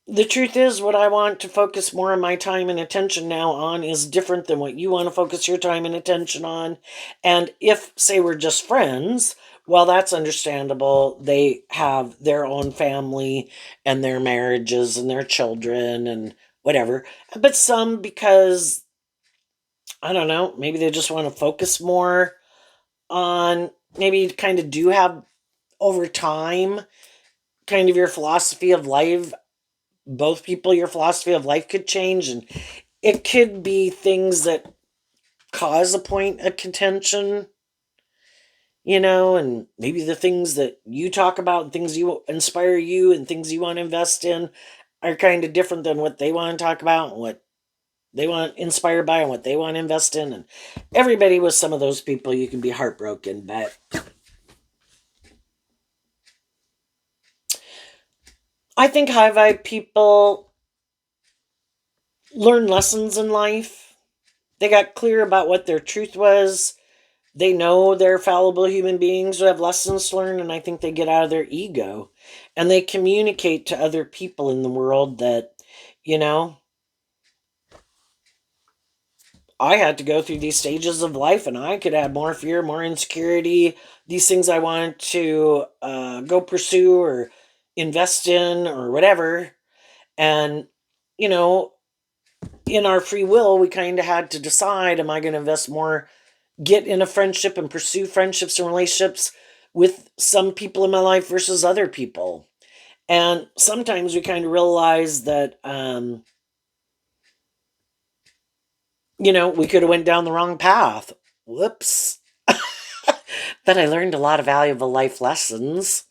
the truth is, what I want to focus more of my time and attention now on is different than what you want to focus your time and attention on. And if, say, we're just friends, well, that's understandable. They have their own family and their marriages and their children and whatever. But some, because I don't know, maybe they just want to focus more on, maybe kind of do have over time kind of your philosophy of life. Both people, your philosophy of life could change, and it could be things that cause a point of contention, and maybe the things that you talk about and things you inspire you and things you want to invest in are kind of different than what they want to talk about and what they want inspired by and what they want to invest in. And everybody, with some of those people, you can be heartbroken. But I think high vibe people learn lessons in life. They got clear about what their truth was. They know they're fallible human beings who have lessons to learn, and I think they get out of their ego and they communicate to other people in the world that, you know, I had to go through these stages of life and I could have more fear, more insecurity, these things I wanted to go pursue or invest in or whatever. And, you know, in our free will, we kind of had to decide, am I going to invest more, get in a friendship and pursue friendships and relationships with some people in my life versus other people? And sometimes we kind of realize that, we could have went down the wrong path. Whoops. But I learned a lot of valuable life lessons.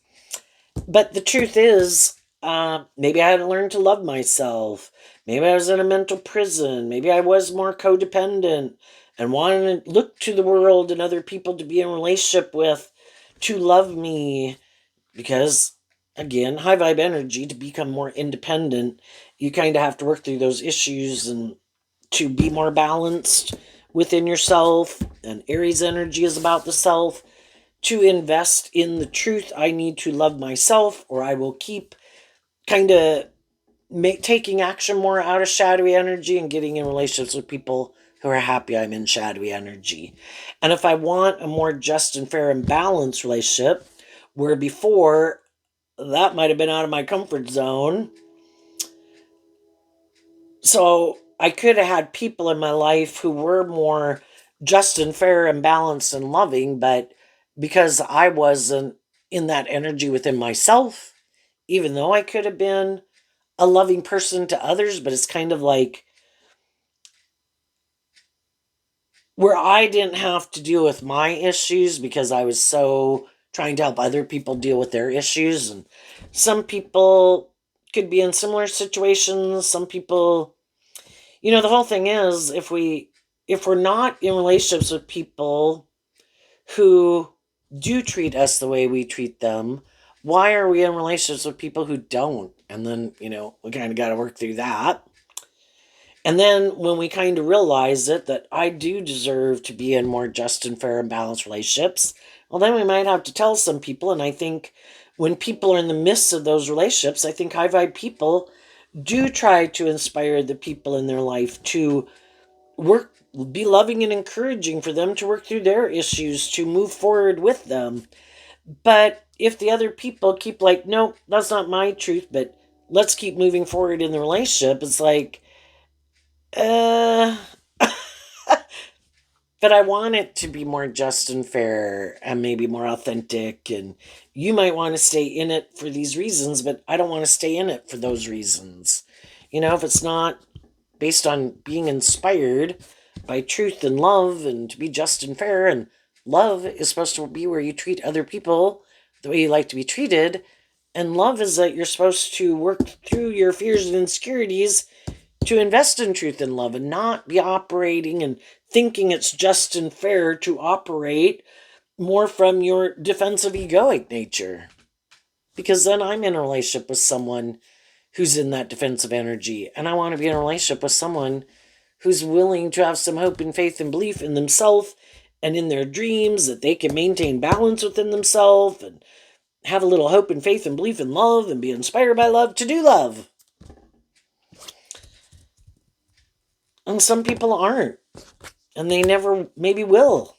But the truth is, maybe I had to learn to love myself. Maybe I was in a mental prison. Maybe I was more codependent and wanted to look to the world and other people to be in relationship with to love me. Because, again, high vibe energy, to become more independent, you kind of have to work through those issues and to be more balanced within yourself. And Aries energy is about the self. To invest in the truth, I need to love myself, or I will keep kind of taking action more out of shadowy energy and getting in relationships with people who are happy I'm in shadowy energy. And if I want a more just and fair and balanced relationship, where before that might have been out of my comfort zone, so I could have had people in my life who were more just and fair and balanced and loving, but because I wasn't in that energy within myself, even though I could have been a loving person to others, but it's kind of like where I didn't have to deal with my issues because I was so trying to help other people deal with their issues. And some people could be in similar situations. Some people, the whole thing is if we're not in relationships with people who do treat us the way we treat them, why are we in relationships with people who don't? And then, we kind of got to work through that. And then when we kind of realize it, that I do deserve to be in more just and fair and balanced relationships, well, then we might have to tell some people. And I think when people are in the midst of those relationships, I think high vibe people do try to inspire the people in their life to work, be loving and encouraging for them to work through their issues, to move forward with them. But if the other people keep like, no, that's not my truth, but let's keep moving forward in the relationship, it's like, uh, but I want it to be more just and fair and maybe more authentic. And you might want to stay in it for these reasons, but I don't want to stay in it for those reasons. If it's not based on being inspired by truth and love and to be just and fair, and love is supposed to be where you treat other people the way you like to be treated. And love is that you're supposed to work through your fears and insecurities to invest in truth and love and not be operating and thinking it's just and fair to operate more from your defensive egoic nature. Because then I'm in a relationship with someone who's in that defensive energy, and I want to be in a relationship with someone who's willing to have some hope and faith and belief in themselves and in their dreams, that they can maintain balance within themselves and have a little hope and faith and belief in love and be inspired by love to do love. And some people aren't, and they never maybe will.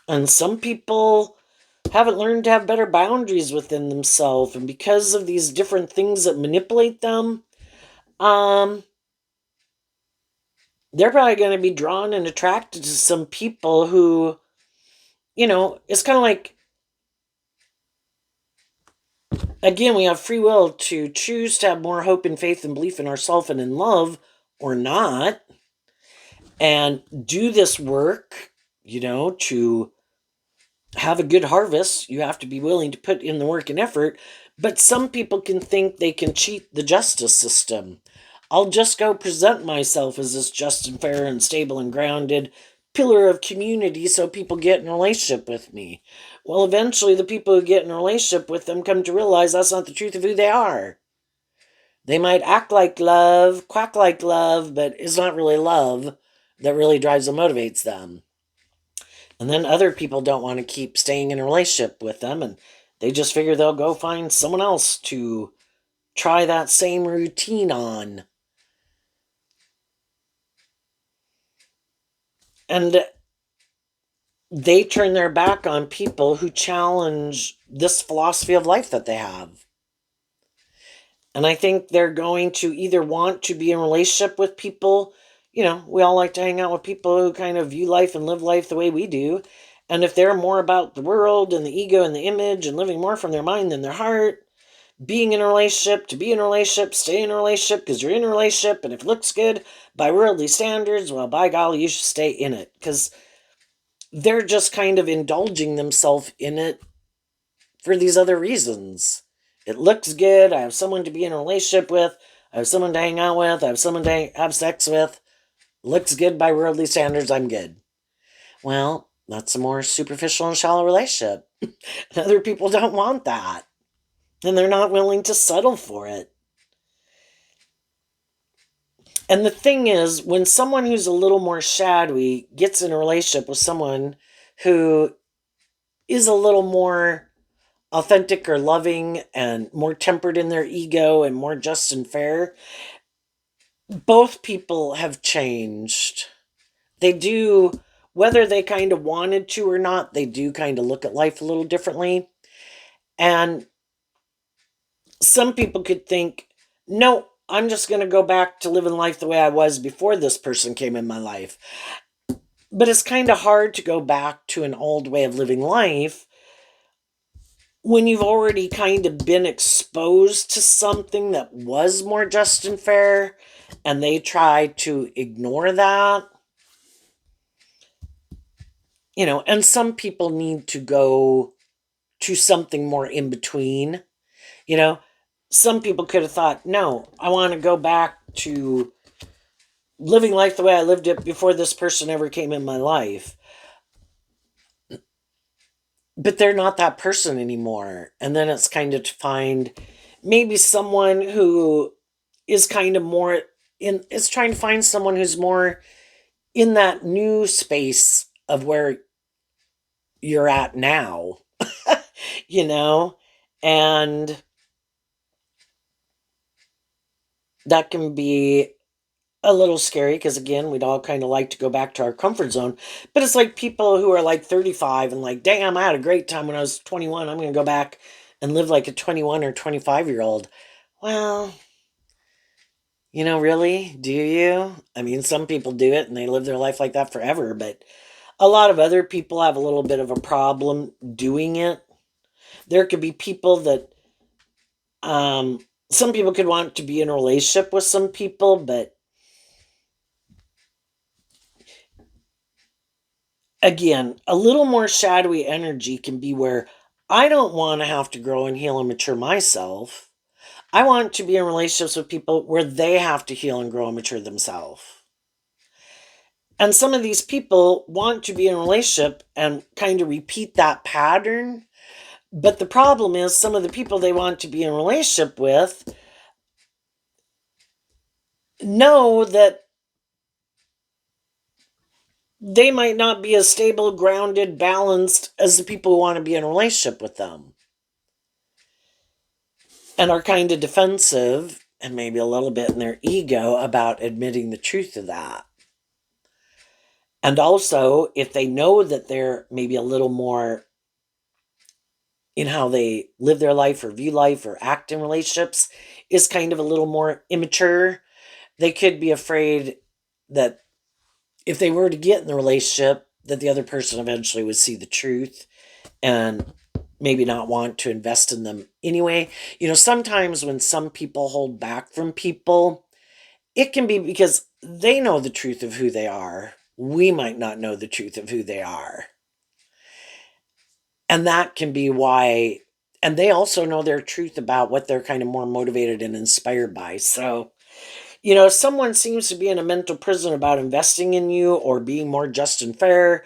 And some people haven't learned to have better boundaries within themselves, and because of these different things that manipulate them, they're probably going to be drawn and attracted to some people who, it's kind of like, again, we have free will to choose to have more hope and faith and belief in ourselves and in love, or not, and do this work, to have a good harvest. You have to be willing to put in the work and effort. But some people can think they can cheat the justice system. I'll just go present myself as this just and fair and stable and grounded pillar of community so people get in a relationship with me. Well, eventually the people who get in a relationship with them come to realize that's not the truth of who they are. They might act like love, quack like love, but it's not really love that really drives and motivates them. And then other people don't want to keep staying in a relationship with them, and they just figure they'll go find someone else to try that same routine on. And they turn their back on people who challenge this philosophy of life that they have. And I think they're going to either want to be in a relationship with people. We all like to hang out with people who kind of view life and live life the way we do. And if they're more about the world and the ego and the image and living more from their mind than their heart, being in a relationship, to be in a relationship, stay in a relationship because you're in a relationship, and if it looks good by worldly standards, well, by golly, you should stay in it, because they're just kind of indulging themselves in it for these other reasons. It looks good. I have someone to be in a relationship with. I have someone to hang out with. I have someone to have sex with. Looks good by worldly standards. I'm good. Well, that's a more superficial and shallow relationship. Other people don't want that. And they're not willing to settle for it. And the thing is, when someone who's a little more shadowy gets in a relationship with someone who is a little more authentic or loving and more tempered in their ego and more just and fair, both people have changed. They do, whether they kind of wanted to or not, they do kind of look at life a little differently. And some people could think, no, I'm just going to go back to living life the way I was before this person came in my life. But it's kind of hard to go back to an old way of living life when you've already kind of been exposed to something that was more just and fair, and they try to ignore that. And some people need to go to something more in between. You know, some people could have thought, no, I want to go back to living life the way I lived it before this person ever came in my life. But they're not that person anymore. And then it's kind of to find maybe someone who is kind of more it's trying to find someone who's more in that new space of where you're at now, you know? And that can be a little scary because, again, we'd all kind of like to go back to our comfort zone. But it's like people who are like 35 and like, damn, I had a great time when I was 21. I'm going to go back and live like a 21 or 25-year-old. Well, really? Do you? I mean, some people do it and they live their life like that forever, but a lot of other people have a little bit of a problem doing it. There could be people that, some people could want to be in a relationship with some people, but again, a little more shadowy energy can be where I don't want to have to grow and heal and mature myself. I want to be in relationships with people where they have to heal and grow and mature themselves. And some of these people want to be in a relationship and kind of repeat that pattern. But the problem is, some of the people they want to be in a relationship with know that they might not be as stable, grounded, balanced as the people who want to be in a relationship with them, and are kind of defensive and maybe a little bit in their ego about admitting the truth of that. And also, if they know that they're maybe a little more in how they live their life or view life or act in relationships is kind of a little more immature, they could be afraid that if they were to get in the relationship, that the other person eventually would see the truth and maybe not want to invest in them anyway. Sometimes when some people hold back from people, it can be because they know the truth of who they are. We might not know the truth of who they are. And that can be why, and they also know their truth about what they're kind of more motivated and inspired by. So, if someone seems to be in a mental prison about investing in you or being more just and fair,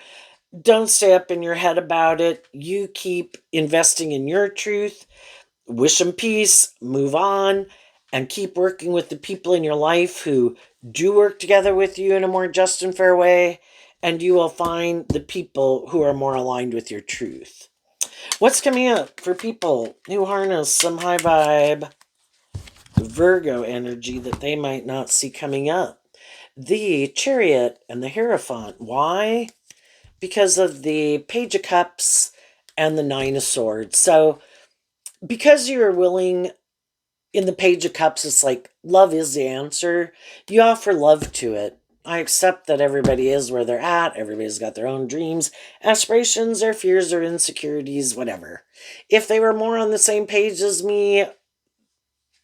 don't stay up in your head about it. You keep investing in your truth, wish them peace, move on, and keep working with the people in your life who do work together with you in a more just and fair way, and you will find the people who are more aligned with your truth. What's coming up for people who harness some high vibe Virgo energy that they might not see coming up? The Chariot and the Hierophant. Why? Because of the Page of Cups and the Nine of Swords. So, because you're willing, in the Page of Cups, it's like love is the answer. You offer love to it. I accept that everybody is where they're at. Everybody's got their own dreams, aspirations, their fears, their insecurities, whatever. If they were more on the same page as me,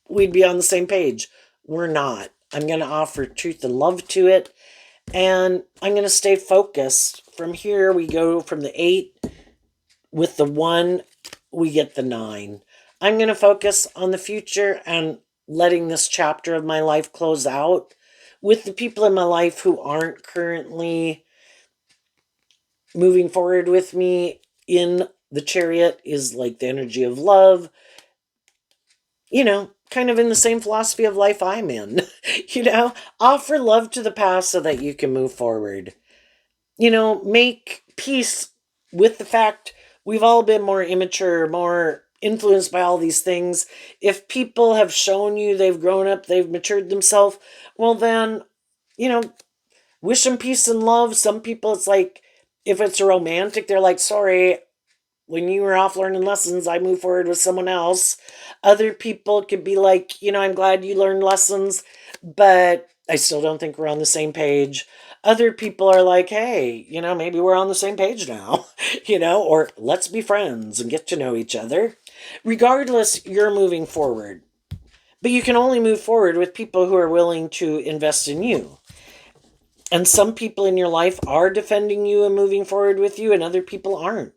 we'd be on the same page. We're not. I'm going to offer truth and love to it, and I'm going to stay focused. From here, we go from the 8 with the 1, we get the 9. I'm going to focus on the future and letting this chapter of my life close out with the people in my life who aren't currently moving forward with me. In the Chariot is like the energy of love, kind of in the same philosophy of life I'm in. Offer love to the past so that you can move forward. Make peace with the fact we've all been more immature, more influenced by all these things. If people have shown you they've grown up, they've matured themselves, well, then, wish them peace and love. Some people, it's like, if it's a romantic, they're like, sorry, when you were off learning lessons, I moved forward with someone else. Other people could be like, I'm glad you learned lessons, but I still don't think we're on the same page. Other people are like, hey, maybe we're on the same page now, or let's be friends and get to know each other. Regardless, you're moving forward. But you can only move forward with people who are willing to invest in you. And some people in your life are defending you and moving forward with you, and other people aren't.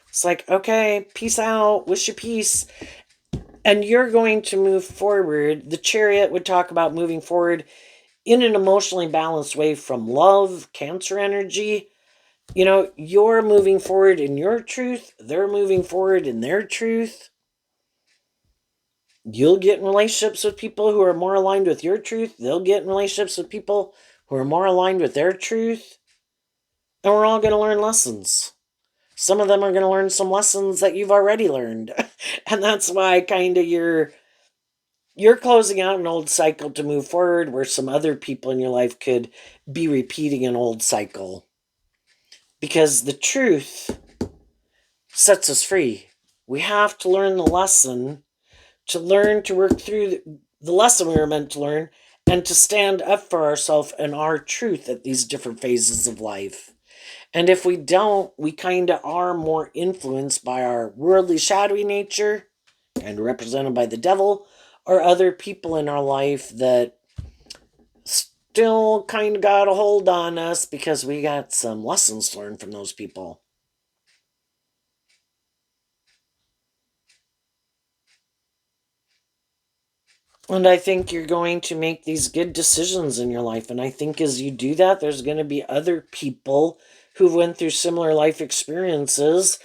It's like, okay, peace out, wish you peace. And you're going to move forward. The Chariot would talk about moving forward in an emotionally balanced way from love, Cancer energy. You're moving forward in your truth. They're moving forward in their truth. You'll get in relationships with people who are more aligned with your truth. They'll get in relationships with people who are more aligned with their truth. And we're all going to learn lessons. Some of them are going to learn some lessons that you've already learned. And that's why kind of you're closing out an old cycle to move forward, where some other people in your life could be repeating an old cycle. Because the truth sets us free. We have to learn the lesson, to learn to work through the lesson we were meant to learn, and to stand up for ourselves and our truth at these different phases of life. And if we don't, we kind of are more influenced by our worldly, shadowy nature, and represented by the devil, or other people in our life that still kind of got a hold on us because we got some lessons to learn from those people. And I think you're going to make these good decisions in your life. And I think as you do that, there's going to be other people who went through similar life experiences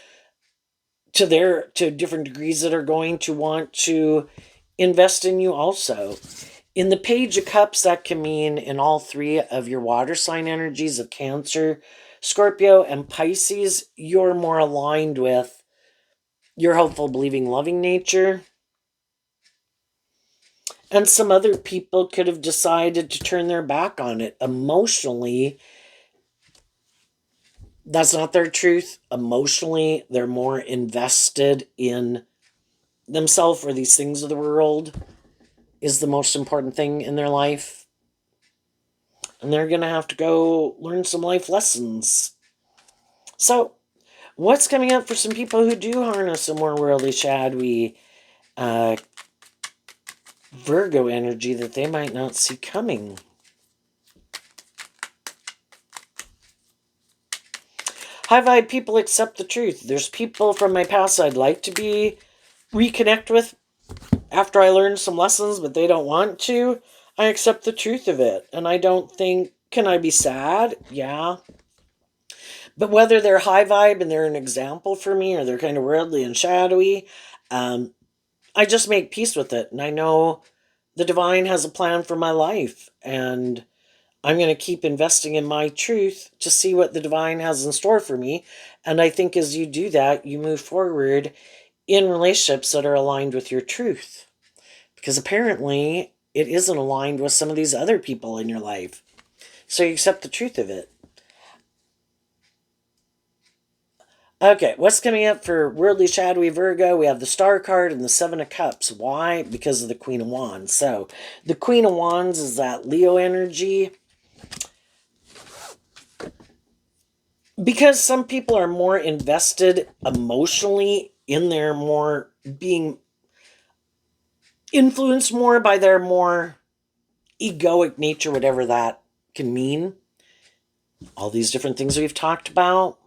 to different degrees that are going to want to invest in you also. In the Page of Cups, that can mean in all 3 of your water sign energies of Cancer, Scorpio, and Pisces, you're more aligned with your hopeful, believing, loving nature. And some other people could have decided to turn their back on it emotionally. That's not their truth. Emotionally, they're more invested in themselves, or these things of the world is the most important thing in their life. And they're going to have to go learn some life lessons. So, what's coming up for some people who do harness a more worldly, shadowy Virgo energy that they might not see coming? High vibe people accept the truth. There's people from my past I'd like to reconnect with after I learned some lessons, but they don't want to. I accept the truth of it. And I don't think, can I be sad? Yeah. But whether they're high vibe and they're an example for me, or they're kind of worldly and shadowy, I just make peace with it. And I know the divine has a plan for my life. And I'm going to keep investing in my truth to see what the divine has in store for me. And I think as you do that, you move forward in relationships that are aligned with your truth. Because apparently it isn't aligned with some of these other people in your life. So you accept the truth of it. Okay, what's coming up for worldly, shadowy Virgo? We have the Star card and the 7 of Cups. Why? Because of the Queen of Wands. So the Queen of Wands is that Leo energy. Because some people are more invested emotionally in their more being influenced more by their more egoic nature, whatever that can mean. All these different things we've talked about.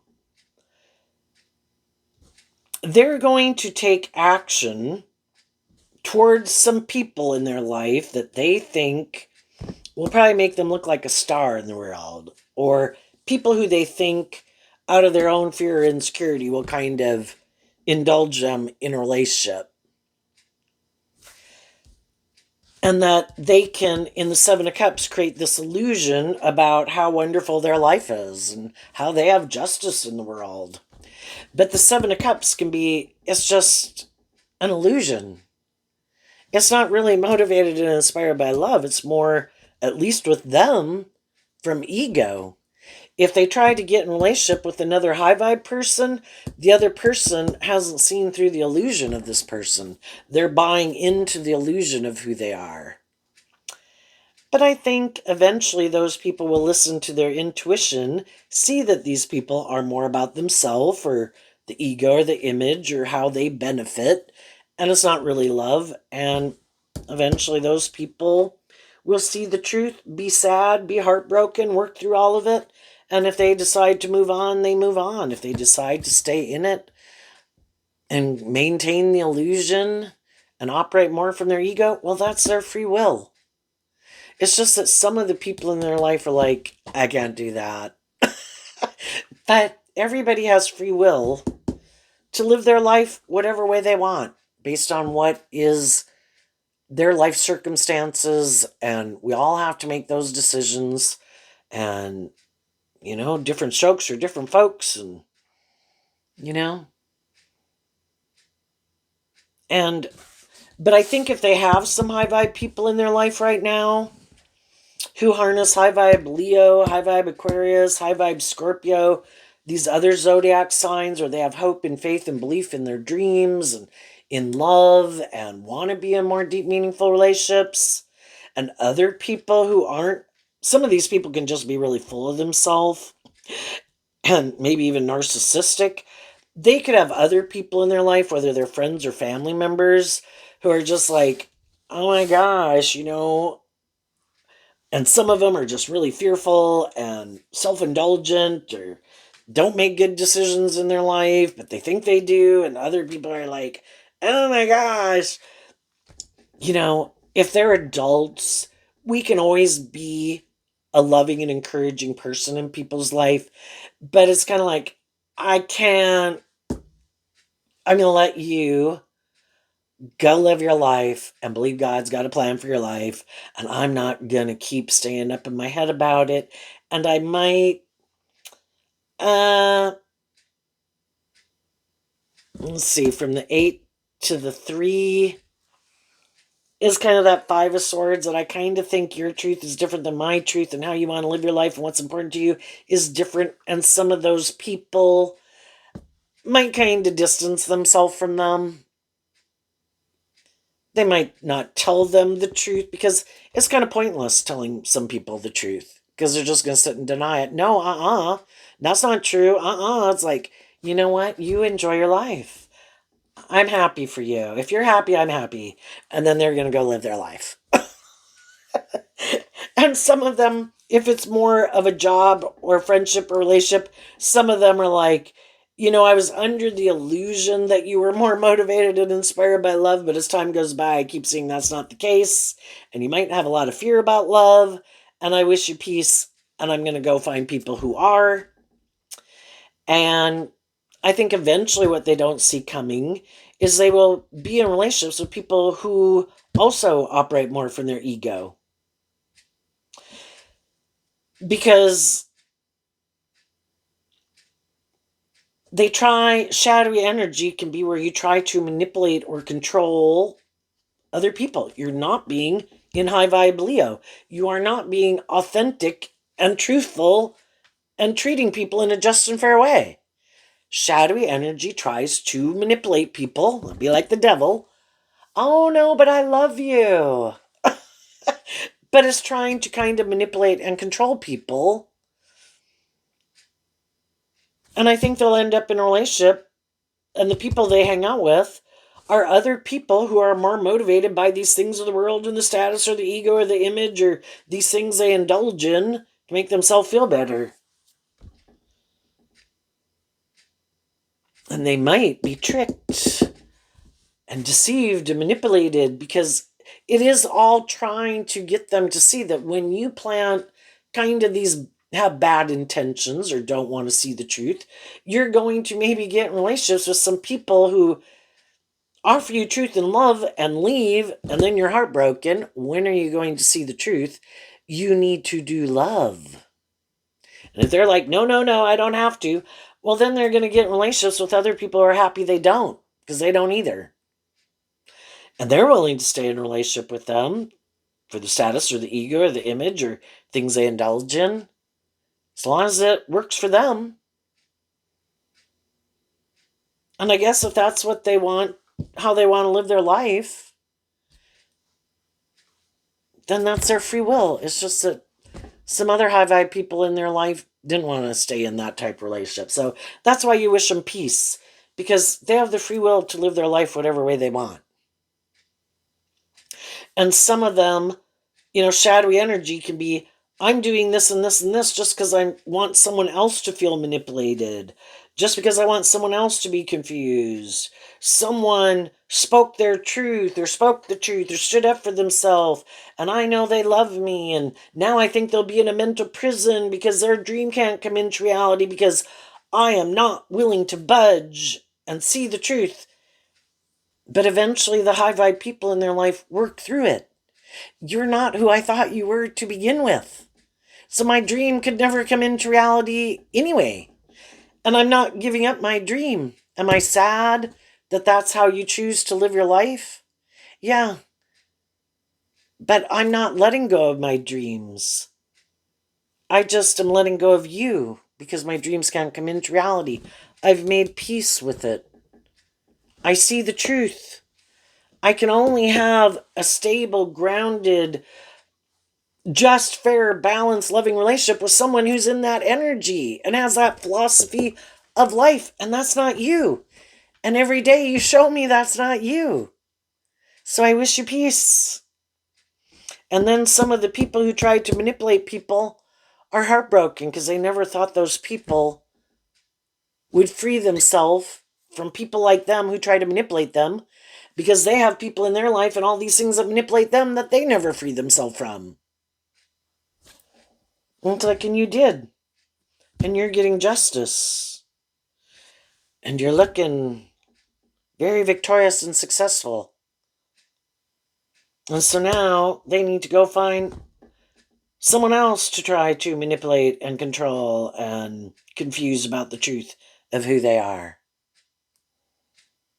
They're going to take action towards some people in their life that they think will probably make them look like a star in the world, or people who they think, out of their own fear or insecurity, will kind of indulge them in a relationship. And that they can, in the Seven of Cups, create this illusion about how wonderful their life is and how they have justice in the world. But the Seven of Cups can be, it's just an illusion. It's not really motivated and inspired by love. It's more, at least with them, from ego. If they try to get in a relationship with another high vibe person, the other person hasn't seen through the illusion of this person. They're buying into the illusion of who they are. But I think eventually those people will listen to their intuition, see that these people are more about themselves or the ego or the image or how they benefit, and it's not really love. And eventually those people will see the truth, be sad, be heartbroken, work through all of it. And if they decide to move on, they move on. If they decide to stay in it and maintain the illusion and operate more from their ego, well, that's their free will. It's just that some of the people in their life are like, I can't do that. But everybody has free will to live their life whatever way they want, based on what is their life circumstances. And we all have to make those decisions. And, different strokes for different folks. And, you know, and, but I think if they have some high vibe people in their life right now, who harness high vibe Leo, high vibe Aquarius, high vibe Scorpio, these other zodiac signs, where they have hope and faith and belief in their dreams and in love and want to be in more deep, meaningful relationships, and other people who aren't. Some of these people can just be really full of themselves and maybe even narcissistic. They could have other people in their life, whether they're friends or family members, who are just like, oh my gosh, and some of them are just really fearful and self indulgent or don't make good decisions in their life, but they think they do. And other people are like, oh my gosh. If they're adults, we can always be a loving and encouraging person in people's life. But it's kind of like, I can't, I'm going to let you go live your life and believe God's got a plan for your life. And I'm not going to keep staying up in my head about it. And I might, let's see, from the 8 to the 3 is kind of that 5 of Swords, that I kind of think your truth is different than my truth, and how you want to live your life and what's important to you is different. And some of those people might kind of distance themselves from them. They might not tell them the truth, because it's kind of pointless telling some people the truth, because they're just going to sit and deny it. No, that's not true. It's like, you know what? You enjoy your life. I'm happy for you. If you're happy, I'm happy. And then they're going to go live their life. And some of them, if it's more of a job or friendship or relationship, some of them are like, I was under the illusion that you were more motivated and inspired by love, but as time goes by, I keep seeing that's not the case. And you might have a lot of fear about love, and I wish you peace, and I'm going to go find people who are. And I think eventually what they don't see coming is they will be in relationships with people who also operate more from their ego. Because shadowy energy can be where you try to manipulate or control other people. You're not being in high vibe Leo. You are not being authentic and truthful and treating people in a just and fair way. Shadowy energy tries to manipulate people, be like the devil. Oh no, but I love you. But it's trying to kind of manipulate and control people. And I think they'll end up in a relationship, and the people they hang out with are other people who are more motivated by these things of the world and the status or the ego or the image or these things they indulge in to make themselves feel better. And they might be tricked and deceived and manipulated because it is all trying to get them to see that when you plant kind of these have bad intentions or don't want to see the truth, you're going to maybe get in relationships with some people who offer you truth and love and leave, and then you're heartbroken. When are you going to see the truth? You need to do love. And if they're like, no, no, no, I don't have to, well, then they're going to get in relationships with other people who are happy they don't, because they don't either. And they're willing to stay in a relationship with them for the status or the ego or the image or things they indulge in, as long as it works for them. And I guess if that's what they want, how they want to live their life, then that's their free will. It's just that some other high vibe people in their life didn't want to stay in that type of relationship. So that's why you wish them peace, because they have the free will to live their life whatever way they want. And some of them, shadowy energy can be, I'm doing this and this and this just because I want someone else to feel manipulated, just because I want someone else to be confused. Someone spoke their truth or spoke the truth or stood up for themselves, and I know they love me, and now I think they'll be in a mental prison because their dream can't come into reality because I am not willing to budge and see the truth. But eventually the high vibe people in their life work through it. You're not who I thought you were to begin with. So my dream could never come into reality anyway. And I'm not giving up my dream. Am I sad that that's how you choose to live your life? Yeah. But I'm not letting go of my dreams. I just am letting go of you because my dreams can't come into reality. I've made peace with it. I see the truth. I can only have a stable, grounded, just, fair, balanced, loving relationship with someone who's in that energy and has that philosophy of life. And that's not you. And every day you show me that's not you. So I wish you peace. And then some of the people who tried to manipulate people are heartbroken because they never thought those people would free themselves from people like them who try to manipulate them, because they have people in their life and all these things that manipulate them that they never free themselves from. And it's like, and you did. And you're getting justice. And you're looking very victorious and successful. And so now they need to go find someone else to try to manipulate and control and confuse about the truth of who they are.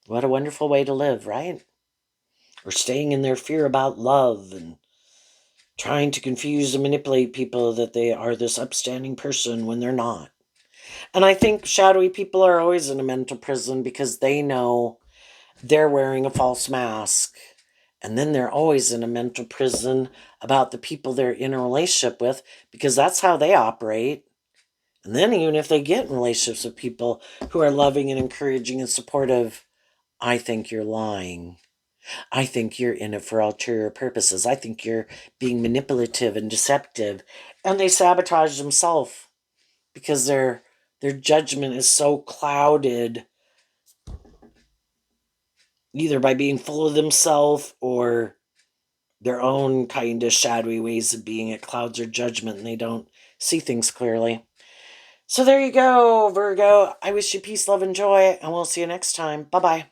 What a wonderful way to live, right? Or staying in their fear about love and trying to confuse and manipulate people that they are this upstanding person when they're not. And I think shadowy people are always in a mental prison because they know they're wearing a false mask. And then they're always in a mental prison about the people they're in a relationship with, because that's how they operate. And then even if they get in relationships with people who are loving and encouraging and supportive, I think you're lying. I think you're in it for ulterior purposes. I think you're being manipulative and deceptive. And they sabotage themselves because their judgment is so clouded, either by being full of themselves or their own kind of shadowy ways of being. It clouds their judgment and they don't see things clearly. So there you go, Virgo. I wish you peace, love, and joy, and we'll see you next time. Bye-bye.